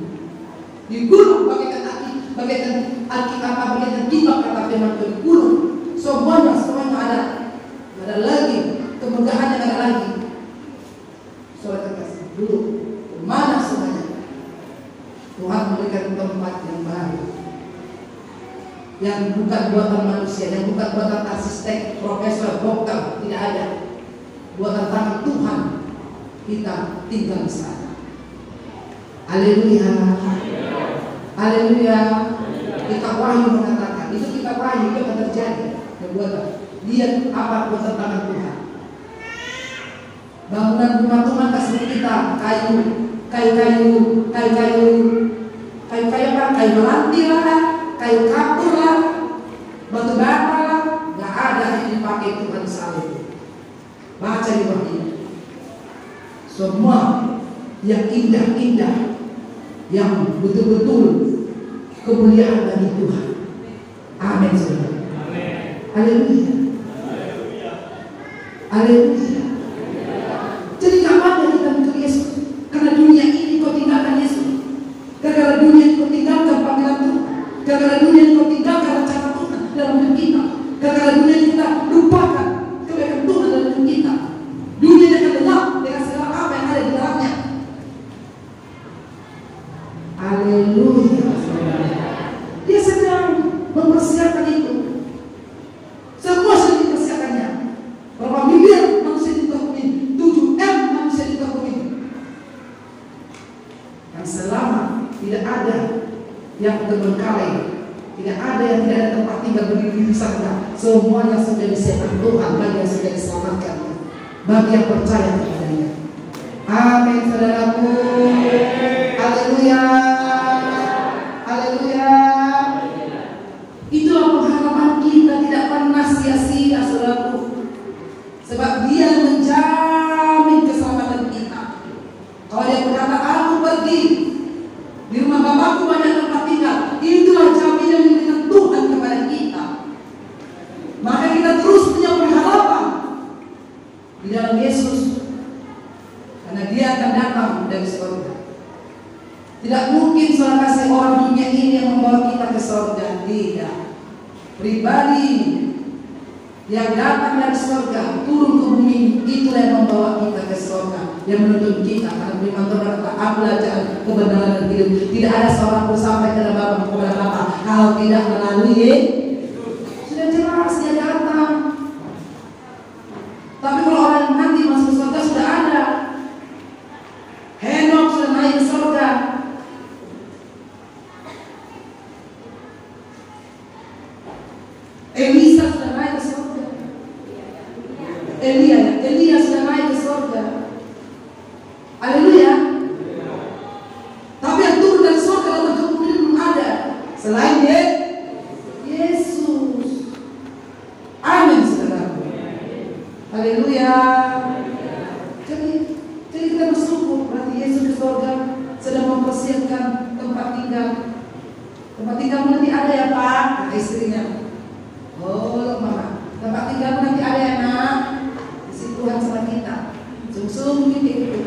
digulung bagaikan kitab kata firman Tuhan, digulung semuanya ada lagi kemegahan yang ada lagi. Saudara kasih dulu mana semuanya Tuhan memberikan tempat yang baru, yang bukan buatan manusia, yang bukan buatan arsitek, profesor, dokter, tidak ada. Buatan tangan Tuhan, kita tinggal di sana. Haleluya, haleluya. Kitab Wahyu mengatakan, itu kitab Wahyu itu akan terjadi. Lihat apa buatan tangan Tuhan. Bangunan rumah Tuhan kasih kita kayu meranti lah, kayu kapur lah, batu bata lah, nggak ada yang dipakai Tuhan salib. Baca di bawah ini. Semua yang indah-indah, yang betul-betul kemuliaan bagi Tuhan. Amin, saudara. Haleluya. Haleluya. Jadi kapan kita untuk Yesus? Karena dunia ini kau tinggalkan Yesus. Karena dunia ini kau tinggalkan panggilan Tuhan. Karena dunia ini kau tinggalkan rencana Tuhan dalam hidup kita. Karena dunia ini kita lupakan kebaikan Tuhan dalam hidup kita. Dunia ini akan gelap dengan segala apa yang ada di dalamnya. Haleluya. Dia sedang mempersiapkan itu. Semua sudah dipersiapkannya. Berapa miliar manusia di muka bumi, 7M manusia di muka bumi. Dan selama tidak ada yang terbengkalai, tidak ada yang tidak ada tempat tinggal berdiri di sana, semuanya sudah disiapkan Tuhan bagi yang sudah diselamatkan, bagi yang percaya kepadanya. Amin, saudaraku. Haleluya. Haleluya. Itulah pengharapan kita, tidak pernah sia-sia, saudaraku. Sebab Dia menjamin keselamatan kita. Kalau Dia berkata, aku pergi, di rumah Bapakku banyak tempat tinggal, itulah jaminan yang diberikan Tuhan kepada kita. Maka kita terus punya pengharapan di dalam Yesus, karena Dia akan datang dari surga. Tidak mungkin saudara kasih orang dunia ini yang membawa kita ke surga. Tidak. Pribadi yang datang dari surga turun ke bumi, itulah yang membawa kita ke surga, yang menuntun kita. Karena firman Tuhan berkata, belajar kebenaran dan hidup. Tidak ada seorang pun sampai kepada Bapa kalau tidak melalui sudah jelas dia datang. Tapi kalau orang yang mati masuk surga sudah ada. Henok sudah naik ke surga. Elisa sudah naik ke surga. Elia sudah naik ke surga. Haleluya. Tapi yang turun dari surga dalam bentuk bumi belum ada selain Yesus. Amin, saudara. Haleluya. Jadi kita bersyukur berarti Yesus ke surga sedang mempersiapkan tempat tinggal. Tempat tinggal nanti ada ya Pak, kata istrinya. Oh mama, tempat tinggal nanti ada ya nak. Di situ Tuhan sama kita. Sungguh kita itu.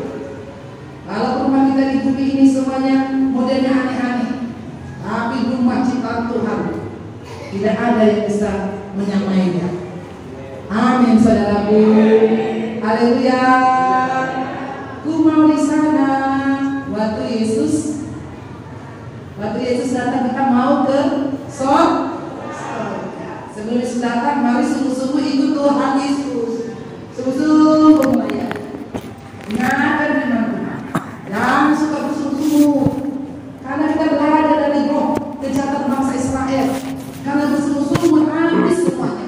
Kalau rumah kita di bumi ini semuanya modelnya aneh-aneh, tapi rumah ciptaan Tuhan tidak ada yang bisa menyamainya. Amin, saudaraku. Haleluya. Ku mau di sana. Waktu Yesus datang, kita mau ke surga. Sebelum Yesus datang, mari sungguh-sungguh ikut Tuhan Yesus. Sungguh-sungguh melayani. Ingatkan firman Tuhan. Jangan suka bersungguh-sungguh. Karena kita belajar dari roh kejahatan bangsa Israel. Karena bersungguh-sungguh habis semuanya.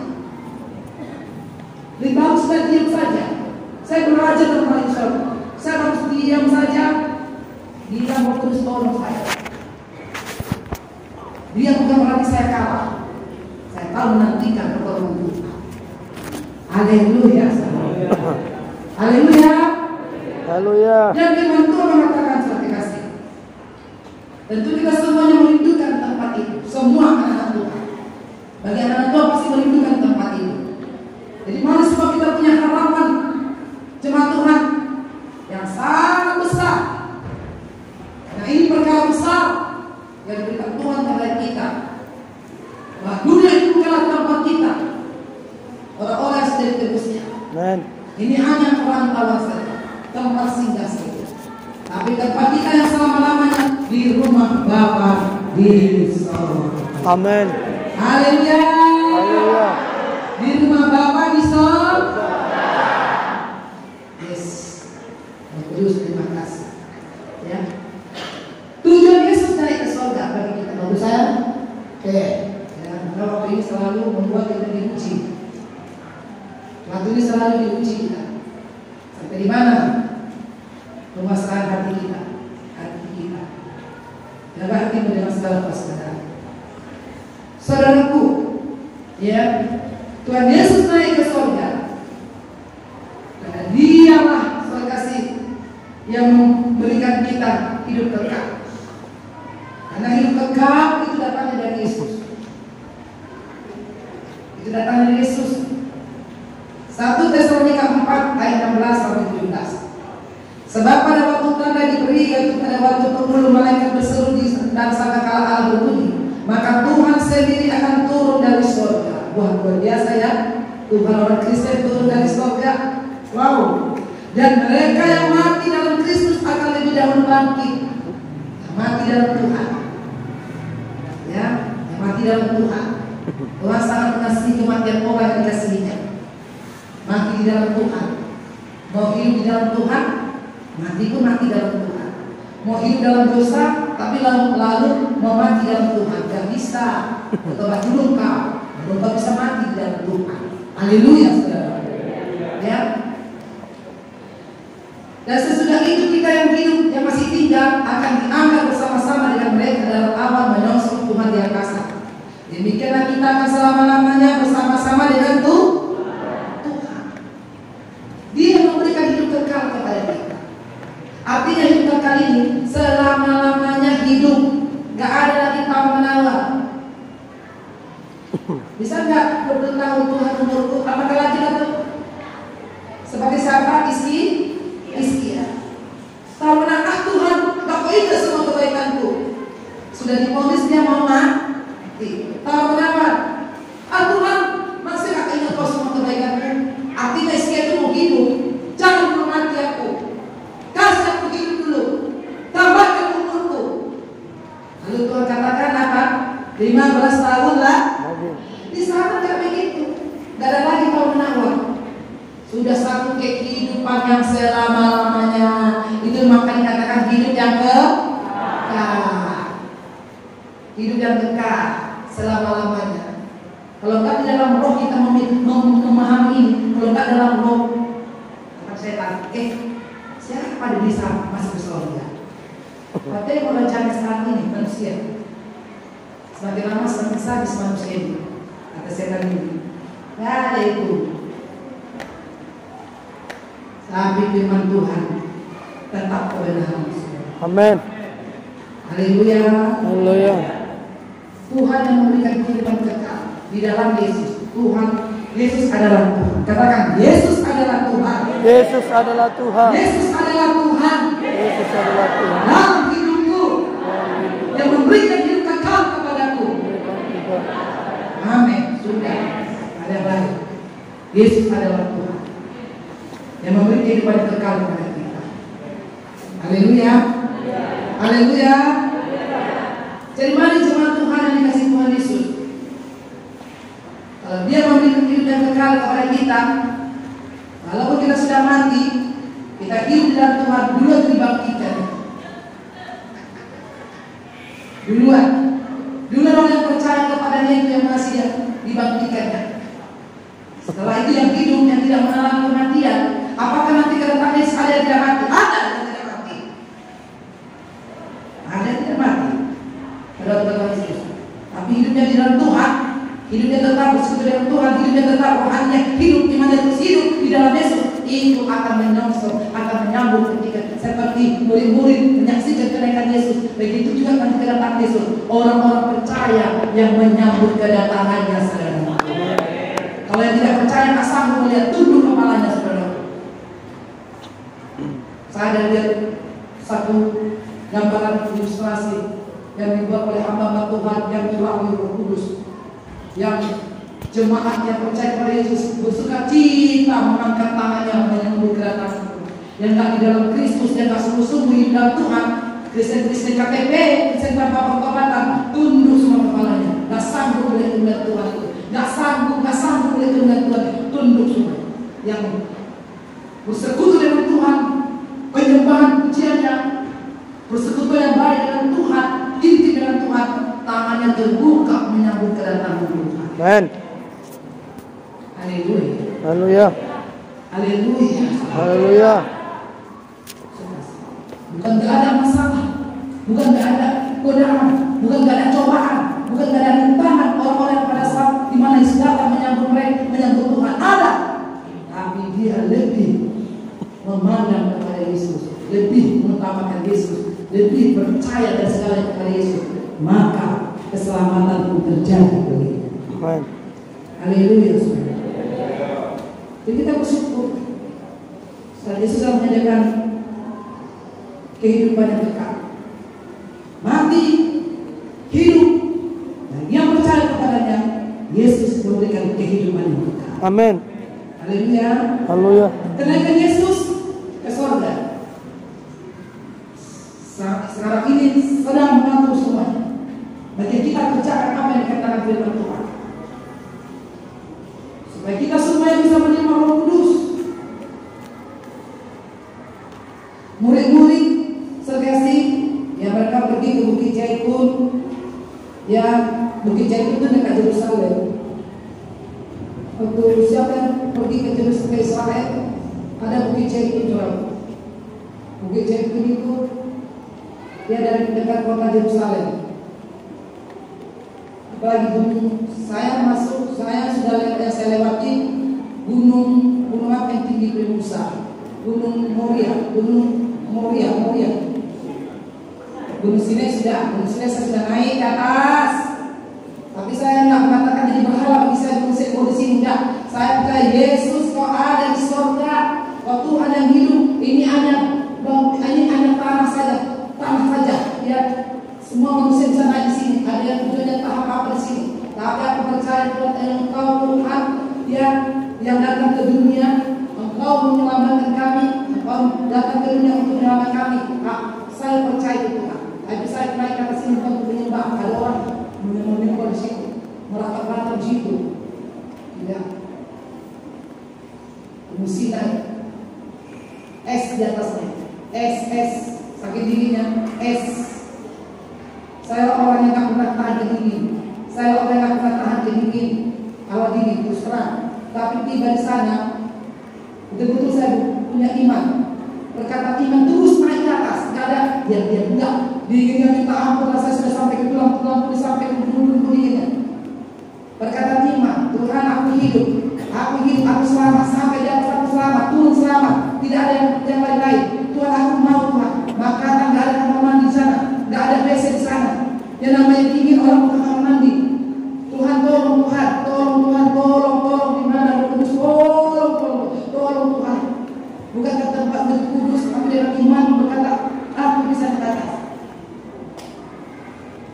Lebih bagus saya diam saja. Saya belajar tentang Israel. Saya harus diam saja. Dia mau terus tolong saya. Dia bukan berarti saya kalah. Saya tahu menantikan pertolongan Tuhan. Haleluya. Haleluya. Haleluya. Dan firman Tuhan mengatakan seperti kasih. Tentu kita semuanya merindukan tempat itu. Semua anak-anak Tuhan. Bagi anak-anak Tuhan pasti merindukan tempat itu. Jadi mari semua kita punya harapan jemaat Tuhan yang sangat besar. Nah ini perkara besar yang diberikan Tuhan kepada kita. Bahwa dunia itu bukanlah tempat kita. Orang-orang yang sudah ditebusnya. Amen. Ini hanya perantauan saja, tempat singgah saja. Tapi tempat kita yang selama-lamanya di rumah Bapa di surga. Amin. Haleluya. Haleluya. Di rumah Bapa di surga. Yes. Terus terima kasih. Ya. Tujuan Yesus naik ke surga bagi kita. Bagus saya? Oke. Ya, karena waktu ini selalu membuat kita diuji. Waktu ini selalu diuji kita. Sampai di mana? Pemasaran hati kita. Hati kita. Jaga hatimu dengan segala kesabaran. Saudaraku, ya, Tuhan Yesus naik ke surga. Karena Dialah Sang Kasih yang memberikan kita hidup kekal. Karena hidup kekal itu datangnya dari Yesus. Itu datangnya dari Yesus. 1 Tesalonika 4 ayat 16 sampai 17. Sebab pada waktu tanda diberi, yaitu pada waktu penghulu malaikat berseru dan sangkakala Allah berbunyi, maka Tuhan sendiri akan turun dari surga. Wah, luar biasa ya. Tuhan orang Kristen turun dari surga. Wow. Dan mereka yang mati dalam Kristus akan lebih dahulu bangkit. Mati dalam Tuhan. Ya, yang mati dalam Tuhan. Tuhan sangat mengasihi kematian orang yang dikasihinya. Mati di dalam Tuhan. Mau hidup di dalam Tuhan, mati pun mati dalam Tuhan. Mau hidup dalam dosa, tapi lalu mau mati dalam Tuhan. Gak bisa. Bertobat dulu kau bisa mati di dalam Tuhan. Haleluya, saudara. Ya. Dan sesudah itu kita yang hidup, yang masih tinggal, akan diangkat bersama-sama dengan mereka dalam awan menyongsong Tuhan di angkasa. Demikianlah kita akan selama-lamanya bersama-sama dengan Tuhan. Dia memberikan hidup kekal kepada kita. Artinya hidup kekal ini selama-lamanya hidup. Gak ada lagi tawar menawar. Bisa gak bertahun Tuhan umurku? Apakah lagi atau sebagai siapa? Istri ya. Tawar menawar Tuhan, tak ingat semua kebaikanku. Sudah diponis dia mau mati. Tawar menawar. Tuhan, masih gak ingat kau semua Sudah satu kehidupan yang selama-lamanya. Itu makanya dikatakan hidup yang kekal. Hidup yang kekal selama-lamanya. Kalau enggak di dalam roh kita memahami ini. Kalau enggak dalam roh, akan saya tanya, siapa yang bisa masuk ke surga? Padahal kalau jangan sekarang ini manusia, semakin lama semakin sadis manusia ini. Kata setan ini, nggak ada itu. Tapi firman Tuhan tetap kebenaran. Amin. Haleluya. Haleluya. Tuhan yang memberikan kehidupan kekal di dalam Yesus. Yesus adalah Tuhan. Katakan, Yesus adalah Tuhan. Yesus adalah Tuhan. Yesus adalah Tuhan. Yesus adalah Tuhan. Dalam hidupku yang memberikan hidup kekal kepadaku. Amin. Sudah ada baik. Yesus adalah Tuhan yang memberi kehidupan kekal kepada kita. Haleluya. Haleluya. Jadi mari jemaat Tuhan yang dikasih Tuhan Yesus, kalau Dia memberi kehidupan kekal kepada kita, walaupun kita sudah mati, kita hidup di dalam Tuhan duluan dibangkitkan. Duluan orang yang percaya kepada-Nya itu yang masih dibangkitkan. Setelah itu yang hidup, yang tidak mengalami kematian. Apakah nanti kedatangan Yesus ada yang tidak mati? Ada yang tidak mati. Ada yang tidak mati. Pada kedatangan Yesus. Tapi hidupnya di dalam Tuhan, hidupnya tetap bersekutu dengan Tuhan, hidupnya tetap rohaninya hidup di mana terus hidup di dalam Yesus. Itu akan menyongsong, akan menyambut ketika seperti murid-murid menyaksikan kenaikan Yesus. Begitu juga nanti kedatangan Yesus. Orang-orang percaya yang menyambut kedatangannya, saudara. Kalau yang tidak percaya tak sanggup melihat, tunduk kepalanya, saudara. Saya ada lihat satu gambaran ilustrasi yang dibuat oleh hamba Tuhan yang diurapi Roh Kudus, yang jemaat yang percaya kepada Yesus bersuka cita mengangkat tangannya menyambut kedatangan. Yang tak di dalam Kristus, yang tak sungguh-sungguh di dalam Tuhan, Kristen KTP, Kristen tanpa pertobatan, tunduk semua kepalanya. Tak sanggup melihat kemuliaan Tuhan itu. Tak sanggup melihat kemuliaan Tuhan, tunduk semua. Yang bersekutu dengan Tuhan, penyembahan pujiannya, bersekutu yang baik dengan Tuhan, intim dengan Tuhan, tangannya terbuka menyambut kedatangan Tuhan. Amin. Haleluya. Haleluya. Haleluya. Haleluya. Bukan gak ada masalah, bukan gak ada godaan, bukan gak ada cobaan, bukan gak ada rintangan orang-orang pada saat di mana Yesus datang menyambut mereka, menyambut Tuhan. Ada, tapi dia lebih memandang kepada Yesus, lebih mengutamakan Yesus, lebih percaya dan segala kepada Yesus, maka keselamatan pun terjadi baginya. Amin. Haleluya. Jadi kita bersyukur saat Yesus sudah menyediakan kehidupan yang kekal, mati, hidup, dan yang percaya kepadanya, Yesus memberikan kehidupan yang kekal. Amin. Haleluya. Haleluya. Kenaikan Yesus ke surga sekarang ini sedang mengatur semuanya. Bagi kita kerjakan apa yang dikatakan firman Tuhan, supaya kita semua bisa menerima Roh Kudus. Murid-murid sergasi yang mereka pergi ke Bukit Zaitun, yang Bukit Zaitun itu dekat Yerusalem. Waktu siapa yang pergi ke Yerusalem, ke Israel, ada Bukit Zaitun juga. Bukit Zaitun itu dia dari dekat kota Yerusalem. Apalagi gunung, saya sudah lewat, yang saya lewati gunung apa yang tinggi di Musa, Gunung Moria. Gunung Sinai saya sudah naik ke atas. Tapi saya tidak mengatakan jadi berhala bagi saya gunung Sinai di sini, tidak. Saya percaya Yesus kau ada di surga, kau Tuhan yang hidup. Ini hanya tanah saja. Ya, semua manusia bisa naik di sini. Ada yang tujuannya tahap apa di sini. Tapi aku percaya Tuhan, Engkau Tuhan yang datang ke dunia, Engkau menyelamatkan kami, Engkau datang ke dunia untuk menyelamatkan kami. Saya percaya itu Tuhan. Tapi saya naik ke atas sini untuk menyembah. Ada orang menyembah di situ, merapat di situ. Tidak. Gunung besi naik, es di atasnya, es, saking dinginnya, es. Saya orang yang tak pernah tahan kedingin, saya orang yang tak pernah tahan kedingin, awal dingin terus terang. Tapi tiba di sana, betul-betul saya punya iman. Berkata iman terus naik ke atas, nggak ada diam enggak. Dinginnya minta ampun, saya sudah sampai ke tulang, sudah sampai ke bulu dinginnya. Berkata iman, Tuhan aku hidup, aku selamat, sampai di atas aku selamat, turun selamat, tidak ada yang lain-lain. Tuhan aku mau Tuhan, maka nggak ada kamar mandi di sana, nggak ada WC di sana. Yang namanya dingin orang bukan kamar mandi. Tuhan tolong Tuhan, tolong di mana Roh Kudus, tolong Tuhan. Bukan ke tempat Roh Kudus, tapi dengan iman berkata, aku bisa ke atas.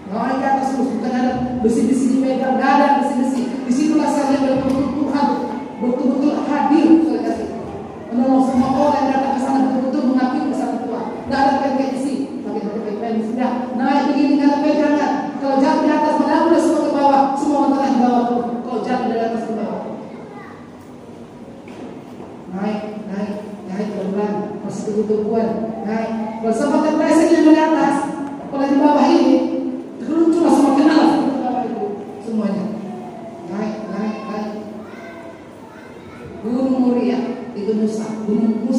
Naik ke atas terus, bukan ada besi-besi dipegang, nggak ada besi-besi. Disitulah saya betul-betul Tuhan, betul-betul hadir, saya kasih. Menolong semua orang yang datang ke sana betul-betul mengakui kesana Tuhan. Nggak ada pensi, tapi ada sudah naik begini nggak ada pegangan. Kalau jatuh di atas, padahal udah semua ke bawah, semua orang di bawah tuh. Kalau jatuh dari atas ke bawah, naik pelan-pelan, masih kebutuhan, naik. Kalau sempat terpleset dari atas, kalau di bawah ini, terus cuma semua kenal semuanya. Naik. Gunung Muria itu Musa, Gunung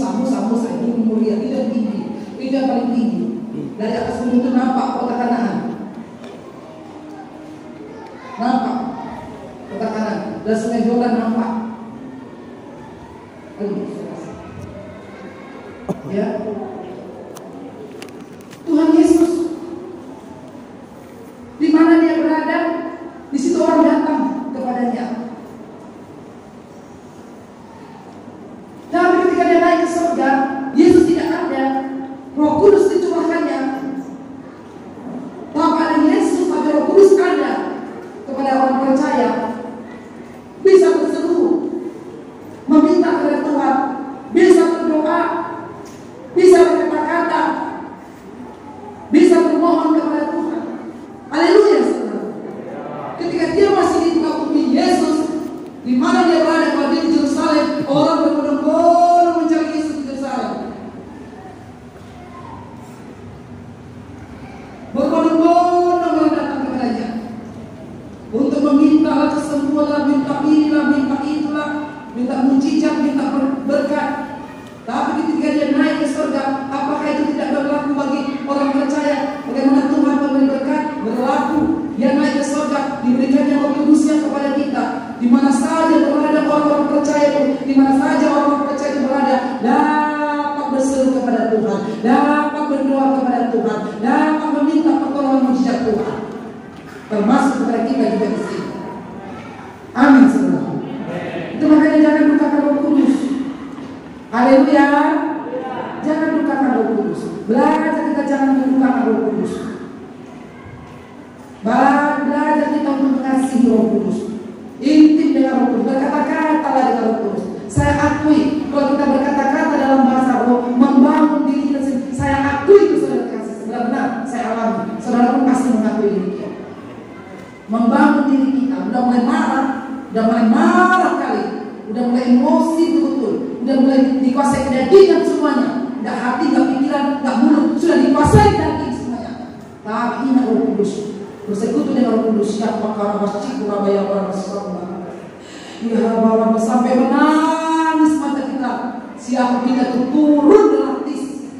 Muria itu yang tinggi, itu yang paling tinggi. Dari atas gunung itu nampak kota Kanaan, dan Sungai Yordan nampak. Ya, Tuhan Yesus di mana dia berada, di situ orang datang kepadanya. Tapi ketika dia naik ke surga, Yesus tidak ada, Roh Kudus dicurahkannya. Tanpa ada Yesus, maka Roh Kudus ada kepada orang percaya. Bisa berseru, meminta kepada Tuhan, bisa berdoa, bisa berkata-kata, bisa bermohon kepada Tuhan. Haleluya, saudara. Ketika dia masih di muka bumi, Yesus di mana dia berada, kalau dia di Yerusalem, orang berbondong-bondong mencari Yesus di Yerusalem. Berbondong-bondong orang datang kepadanya untuk meminta kesembuhan, minta inilah, minta itulah, minta mujizat, minta berkat. Tapi ketika dia naik ke surga, apakah itu tidak berlaku bagi orang percaya? Bagaimana Tuhan memberi berkat? Berlaku. Dia naik ke surga, diberikannya Roh Kudusnya kepada kita. Di mana saja berada orang-orang percaya itu, di mana saja orang percaya itu berada, dapat berseru kepada Tuhan, dapat berdoa kepada Tuhan, dapat meminta pertolongan mujizat Tuhan. Termasuk kepada kita juga di sini. Amin, saudara. Itu makanya jangan lupakan Roh Kudus. Haleluya. Jangan lupakan Roh Kudus. Belajar kita jangan lupakan Roh Kudus. Belajar kita untuk mengasihi Roh Kudus. Intim dengan Roh Kudus. Berkata-katalah dengan Roh Kudus. Saya akui kalau kita berkata-kata dalam bahasa Roh, membangun diri kita sendiri. Saya akui itu saudara kasih. Benar-benar saya alami. Saudara pun pasti mengakui demikian. Membangun diri kita. Udah mulai marah kali. Udah mulai emosi betul-betul. Udah mulai dikuasai kedagingan semuanya. Nggak hati, nggak pikiran, nggak mulut. Sudah dikuasai daging semuanya. Tapi ingat Roh Kudus. Bersekutu dengan Roh Kudus. Siapa karena masjid Surabaya orang bersama. Ya Allah, sampai menangis mata kita. Siapa kita itu turun gratis.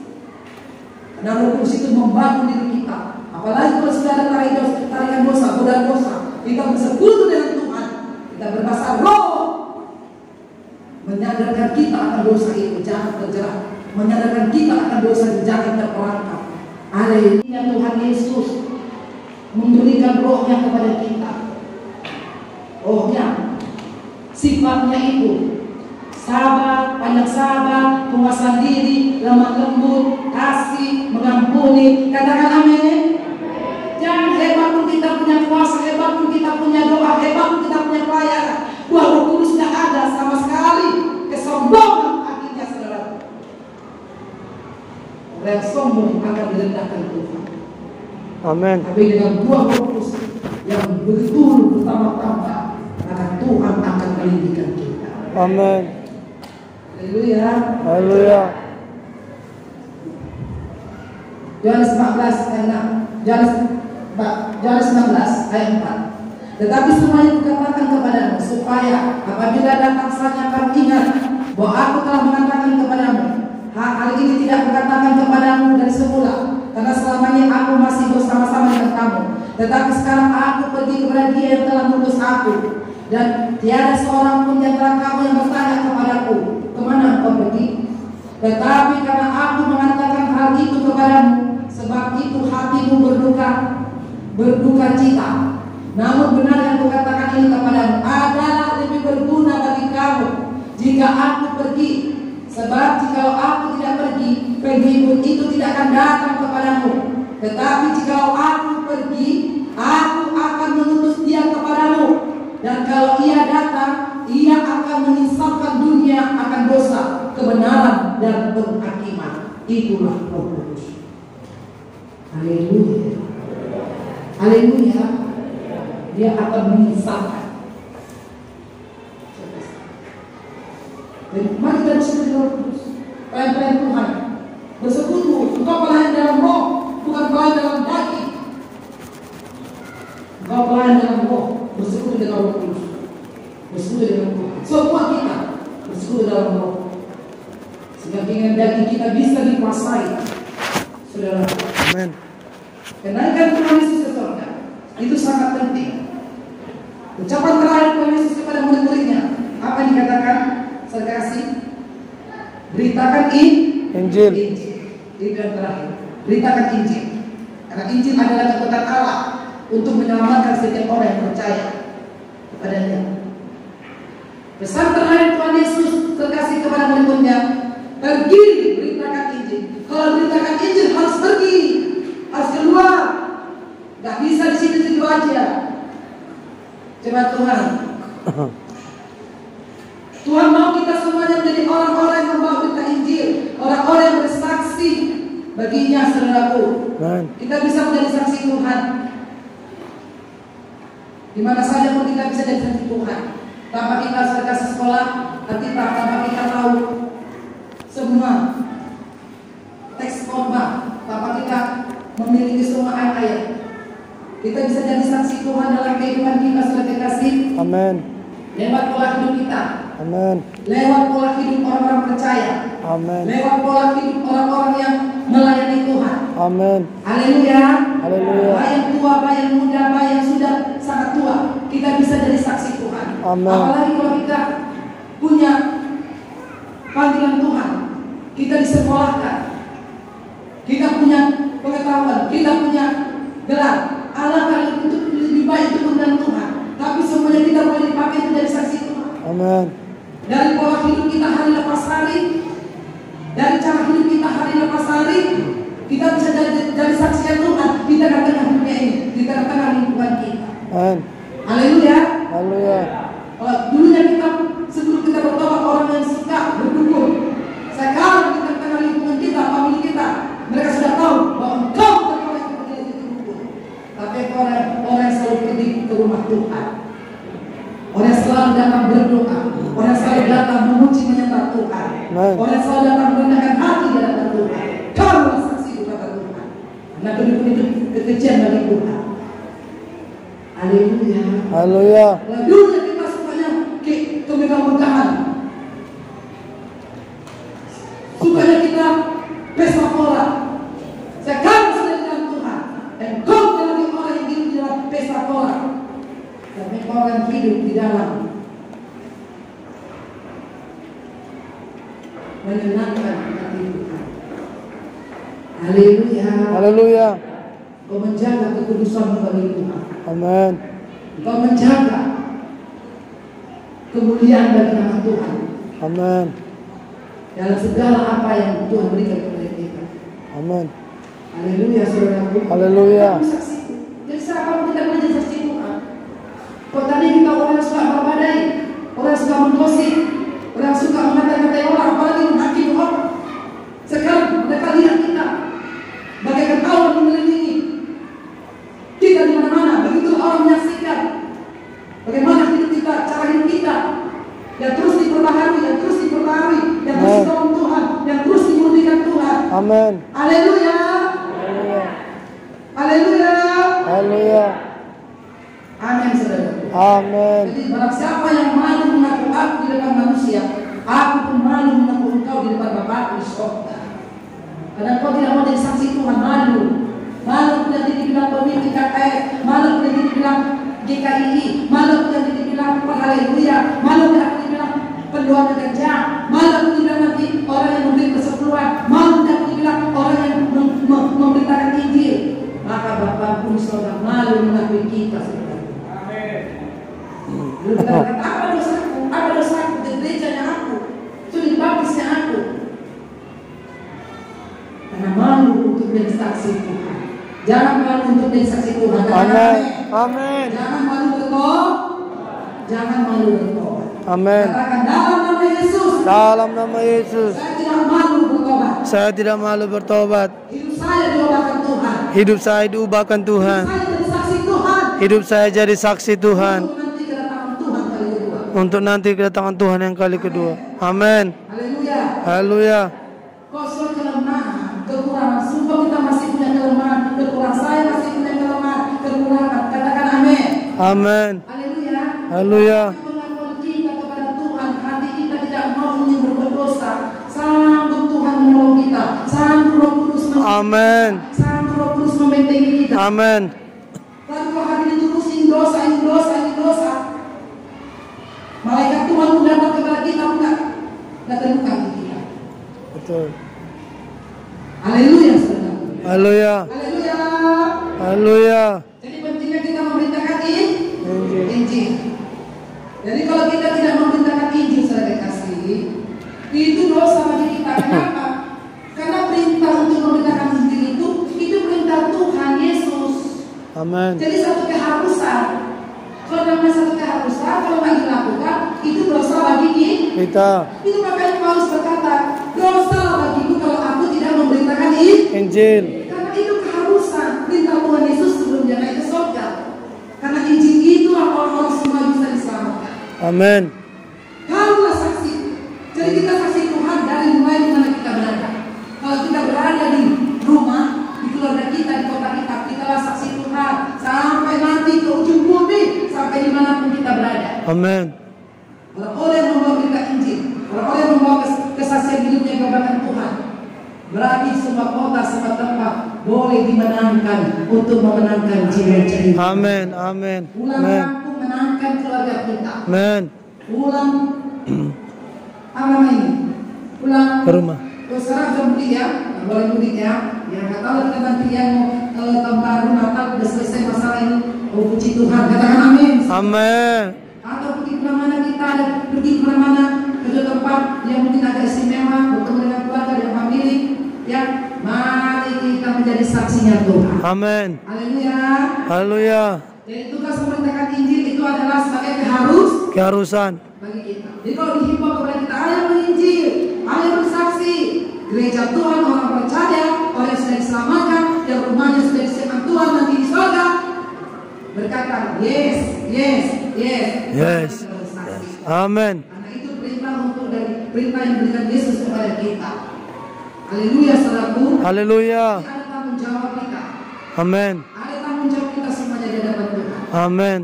Karena Roh Kudus itu membangun diri kita. Apalagi kalau sudah ada tarikan dosa, godaan dosa. Kita bersekutu dengan Tuhan. Kita berbahasa roh. Menyadarkan kita akan dosa itu, jangan terjerat. Menyadarkan kita akan dosa itu, jangan terperangkap. Haleluya. Tuhan Yesus memberikan rohnya kepada kita. Rohnya, sifatnya itu sabar, panjang sabar, penguasaan diri, lemah lembut, kasih, mengampuni. Katakan amin. Jangan hebat pun kita punya kuasa, hebat pun kita punya doa, hebat pun kita punya pelayanan. Buah Roh Kudus tidak ada sama sekali. Kesombongan akhirnya saudara. Orang yang sombong akan direndahkan Tuhan. Amin. Tapi dengan buah Roh Kudus yang betul bertambah-tambah, maka Tuhan akan melindungi kita. Amin. Haleluya. Haleluya. Yohanes 14 ayat 6. Yohanes 16 ayat 4. Tetapi semuanya kukatakan kepadamu supaya apabila datang saatnya kamu ingat bahwa aku telah mengatakan kepadamu. Hal ini tidak kukatakan kepadamu dari semula, karena selamanya aku masih bersama-sama dengan kamu. Tetapi sekarang aku pergi kepada Dia yang telah mengutus aku, dan tiada seorang pun di antara kamu yang bertanya kepadaku, kemana engkau pergi? Tetapi karena aku mengatakan hal itu kepadamu, sebab itu hatimu berduka cita. Namun benar yang kukatakan ini kepadamu adalah lebih berguna bagi kamu jika aku pergi. Sebab jikalau aku tidak pergi, pengikut itu tidak akan datang kepadamu. Tetapi jikalau aku pergi, aku akan mengutus Dia kepadamu. Dan kalau Ia datang, Ia akan menyesatkan dunia akan dosa, kebenaran, dan penghakiman. Itulah Roh Kudus. Haleluya. Haleluya. Dia akan menyesatkan. Mari kita bersekutu Roh Kudus. Pelayan Tuhan. Bersekutu. Engkau pelayan dalam roh, bukan pelayan dalam daging. Engkau pelayan dalam roh. Bersekutu dengan Roh Kudus. Bersekutu dengan Tuhan. Semua kita bersekutu dalam roh. Sehingga keinginan daging kita bisa dikuasai. Saudara. Amin. Kenaikan Tuhan Yesus ke surga. Itu sangat penting. Ucapan terakhir Tuhan Yesus kepada murid-muridnya. Apa yang dikatakan? Saya kasih. Beritakan Injil. Itu yang terakhir. Beritakan Injil. Karena Injil adalah kekuatan Allah untuk menyelamatkan setiap orang yang percaya kepadanya. Pesan terakhir Tuhan Yesus terkasih kepada murid-muridnya, pergi beritakan Injil. Kalau beritakan Injil harus pergi, harus keluar. Gak bisa di situ-situ aja. Coba Tuhan. Tuhan mau kita semuanya menjadi orang-orang yang membawa berita Injil, orang-orang yang bersaksi baginya, saudaraku. Kita bisa menjadi saksi Tuhan. Di mana saja pun kita bisa jadi saksi Tuhan. Tanpa kita serta sekolah, tanpa kita tahu semua teks khotbah, tanpa kita memiliki semua ayat-ayat, kita bisa jadi saksi Tuhan dalam kehidupan kita sebagai kasih. Amin. Lewat pola hidup kita. Amin. Lewat pola hidup orang-orang percaya. Amin. Lewat pola hidup orang-orang yang melayani Tuhan. Amin. Haleluya. Haleluya. Baik yang tua, baik yang muda, baik yang sudah sangat tua, kita bisa jadi saksi Tuhan. Amin. Apalagi kalau kita punya panggilan Tuhan, kita disekolahkan, kita punya pengetahuan, kita punya gelar. Allah kan itu lebih baik untuk panggilan Tuhan. Tapi semuanya kita boleh dipakai menjadi saksi Tuhan. Amin. Dari pola hidup kita hari lepas hari, dari cara hidup kita hari lepas hari, kita bisa jadi saksian Tuhan di tengah-tengah dunia ini, di tengah-tengah lingkungan kita. Amin. Haleluya. Haleluya. Dulunya kita sebelum kita bertobat orang yang suka berdukun. Sekarang di tengah-tengah lingkungan kita, famili kita, mereka sudah tahu bahwa engkau bukan orang yang pergi jadi dukun, tapi orang yang selalu pergi ke rumah Tuhan. Orang yang selalu datang berdoa, orang yang selalu datang memuji menyembah Tuhan, orang yang selalu datang merendahkan hati di hadapan Tuhan. Kamu saksi kata Tuhan. Karena kedukun itu kekejian bagi Tuhan. Haleluya. Haleluya. Lalunya kita sukanya kemegah-megahan. Sukanya kita pesta pora. Sekarang sudah dalam Tuhan. Engkau menjadi orang yang hidup di dalam pesta pora. Tapi orang hidup di dalam menyenangkan hati Tuhan. Haleluya. Haleluya. Kau menjaga kekudusan bagi Tuhan. Amin. Kau menjaga kemuliaan bagi nama Tuhan. Amin. Dalam segala apa yang Tuhan berikan kepada kita. Amin. Haleluya, saudaraku. Haleluya. Jadi siapa kita boleh jadi saksi Tuhan? Kok tadi kita orang yang suka berbadai, orang yang suka menggosip, orang yang suka mengata-ngatai orang, apalagi menghakimi orang. Sekarang mereka lihat kita bagaikan awan mengelilingi kita di mana-mana. Begitu orang menyaksikan bagaimana hidup kita, cara hidup kita, yang terus diperbaharui, yang terus diperbaharui, yang Amin. Haleluya. Haleluya. Haleluya. Haleluya. Amin, saudara. Amin. Jadi barang siapa yang malu mengaku aku di depan manusia, aku pun malu mengaku engkau di depan Bapakku di surga. Karena kau tidak mau jadi saksi Tuhan, malu. Malu tidak dibilang pemimpin KKS, malu tidak dibilang GKI, malu tidak dibilang haleluya, malu tidak dibilang pendoa bekerja, malu tidak nanti orang yang memberi persepuluhan, malu tidak dibilang orang yang memberitakan Injil. Maka Bapakku di surga malu mengakui kita. Lalu kita kata, apa dosaku? Apa dosaku? Di gerejanya aku, sudah dibaptisnya aku. Karena malu untuk menjadi saksi Tuhan. Jangan malu untuk menjadi saksi Tuhan. Amin. Amin. Jangan malu bertobat. Jangan malu bertobat. Amin. Katakan dalam nama Yesus. Dalam nama Yesus. Saya tidak malu bertobat. Saya tidak malu bertobat. Hidup saya diubahkan Tuhan. Hidup saya diubahkan Tuhan. Saya jadi saksi Tuhan. Hidup saya jadi saksi Tuhan. Untuk nanti kedatangan Tuhan kali kedua. Untuk nanti kedatangan Tuhan yang kali kedua. Amin. Haleluya. Haleluya. Kosong kelemahan, kekurangan. Sumpah kita masih punya kelemahan, kekurangan. Saya masih punya kelemahan, kekurangan. Katakan amin. Amin. Haleluya. Haleluya. Pengakuan kita kepada Tuhan, hati kita tidak mau berbuat dosa. Sanggup Tuhan menolong kita. Sanggup Roh Kudus Amin. Sanggup Roh Kudus membentengi kita. Amin. Lalu kalau hari ini terus ini dosa, ini dosa, ini dosa. Malaikat Tuhan pun datang kepada kita pun nggak terbuka kita. Betul. Haleluya, saudara. Haleluya. Haleluya. Haleluya. Jadi pentingnya kita memberitakan Injil. Injil. Jadi kalau kita tidak memberitakan Injil, saudara kasih, itu dosa bagi kita. Kenapa? Karena perintah untuk memberitakan Injil itu perintah Tuhan Yesus. Amin. Jadi satu keharusan. Kalau namanya satu keharusan, kalau nggak dilakukan, itu dosa bagi Kita. Itu makanya Paulus berkata, dosa bagiku kalau aku tidak memberitakan Injil. Karena itu keharusan perintah Tuhan Yesus sebelum dia naik ke surga. Karena Injil itulah orang-orang semua bisa diselamatkan. Amin. Kamulah saksi. Jadi kita saksi Tuhan dari mulai di mana kita berada. Kalau kita berada di rumah, di keluarga kita, di kota kita, kitalah saksi Tuhan sampai nanti ke ujung bumi, sampai dimanapun kita berada. Amin. Kalau oleh membawa berita Injil, kalau oleh membawa kesaksian hidupnya kepada Tuhan, berarti semua kota, semua tempat boleh dimenangkan untuk memenangkan jiwa-jiwa. Amin. Amin. Pulang Amin. kampung menangkan keluarga kita. Amin. Pulang apa namanya? Pulang Ke rumah. sekarang sudah mudik ya, boleh mudik ya. Ya nggak tahu kita nanti yang mau tahun baru Natal sudah selesai masalah ini. Oh puji Tuhan, katakan amin. Amin. Atau pergi kemana-mana kita, pergi kemana-mana ke tempat yang mungkin agak istimewa, bertemu dengan keluarga dan famili, ya, mari kita menjadi saksinya Tuhan. Amin. Haleluya. Haleluya. Jadi tugas memberitakan Injil itu adalah sebagai Keharusan. bagi kita. Jadi kalau dihimbau kepada kita, ayo menginjil, ayo bersaksi. Gereja Tuhan, orang percaya, orang yang sudah diselamatkan, yang rumahnya sudah disediakan Tuhan nanti di surga, berkata, yes, yes, yes. Yes. Amin. Karena itu perintah untuk dari perintah yang diberikan Yesus kepada kita. Haleluya, saudaraku. Haleluya. Ada tanggung jawab kita. Amin. Ada tanggung jawab kita semuanya di hadapan Tuhan. Amin.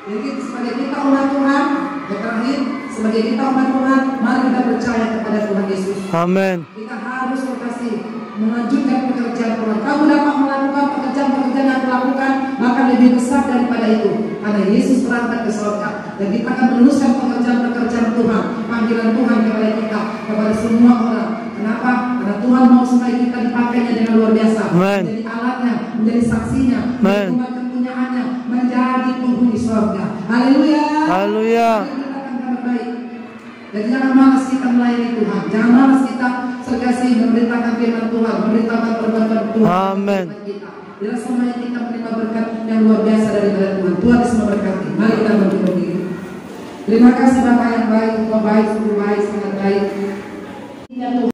Jadi sebagai kita umat Tuhan, yang terakhir, sebagai kita umat Tuhan, mari kita percaya kepada Tuhan Yesus. Amin. Kita harus berkasih melanjutkan pekerjaan Tuhan. Kamu dapat melakukan pekerjaan yang dilakukan, maka lebih besar daripada itu. Karena Yesus berangkat ke surga, dan kita akan meneruskan pekerjaan Tuhan, panggilan Tuhan kepada kita, kepada semua orang. Kenapa? Karena Tuhan mau supaya kita dipakainya dengan luar biasa. Amen. Menjadi alatnya, menjadi saksinya, menjadi umat kepunyaannya, menjadi penghuni surga. Haleluya. Haleluya. Kita akan kabar baik. Jadi jangan malas kita melayani Tuhan. Jangan malas kita sergasi memberitakan firman Tuhan, memberitakan perbuatan Tuhan. Amin. Bila semuanya kita menerima berkat yang luar biasa daripada Tuhan. Tuhan Yesus memberkati. Mari kita bangkit berdiri. Terima kasih Bapak yang baik, Engkau baik, sungguh baik, sangat baik.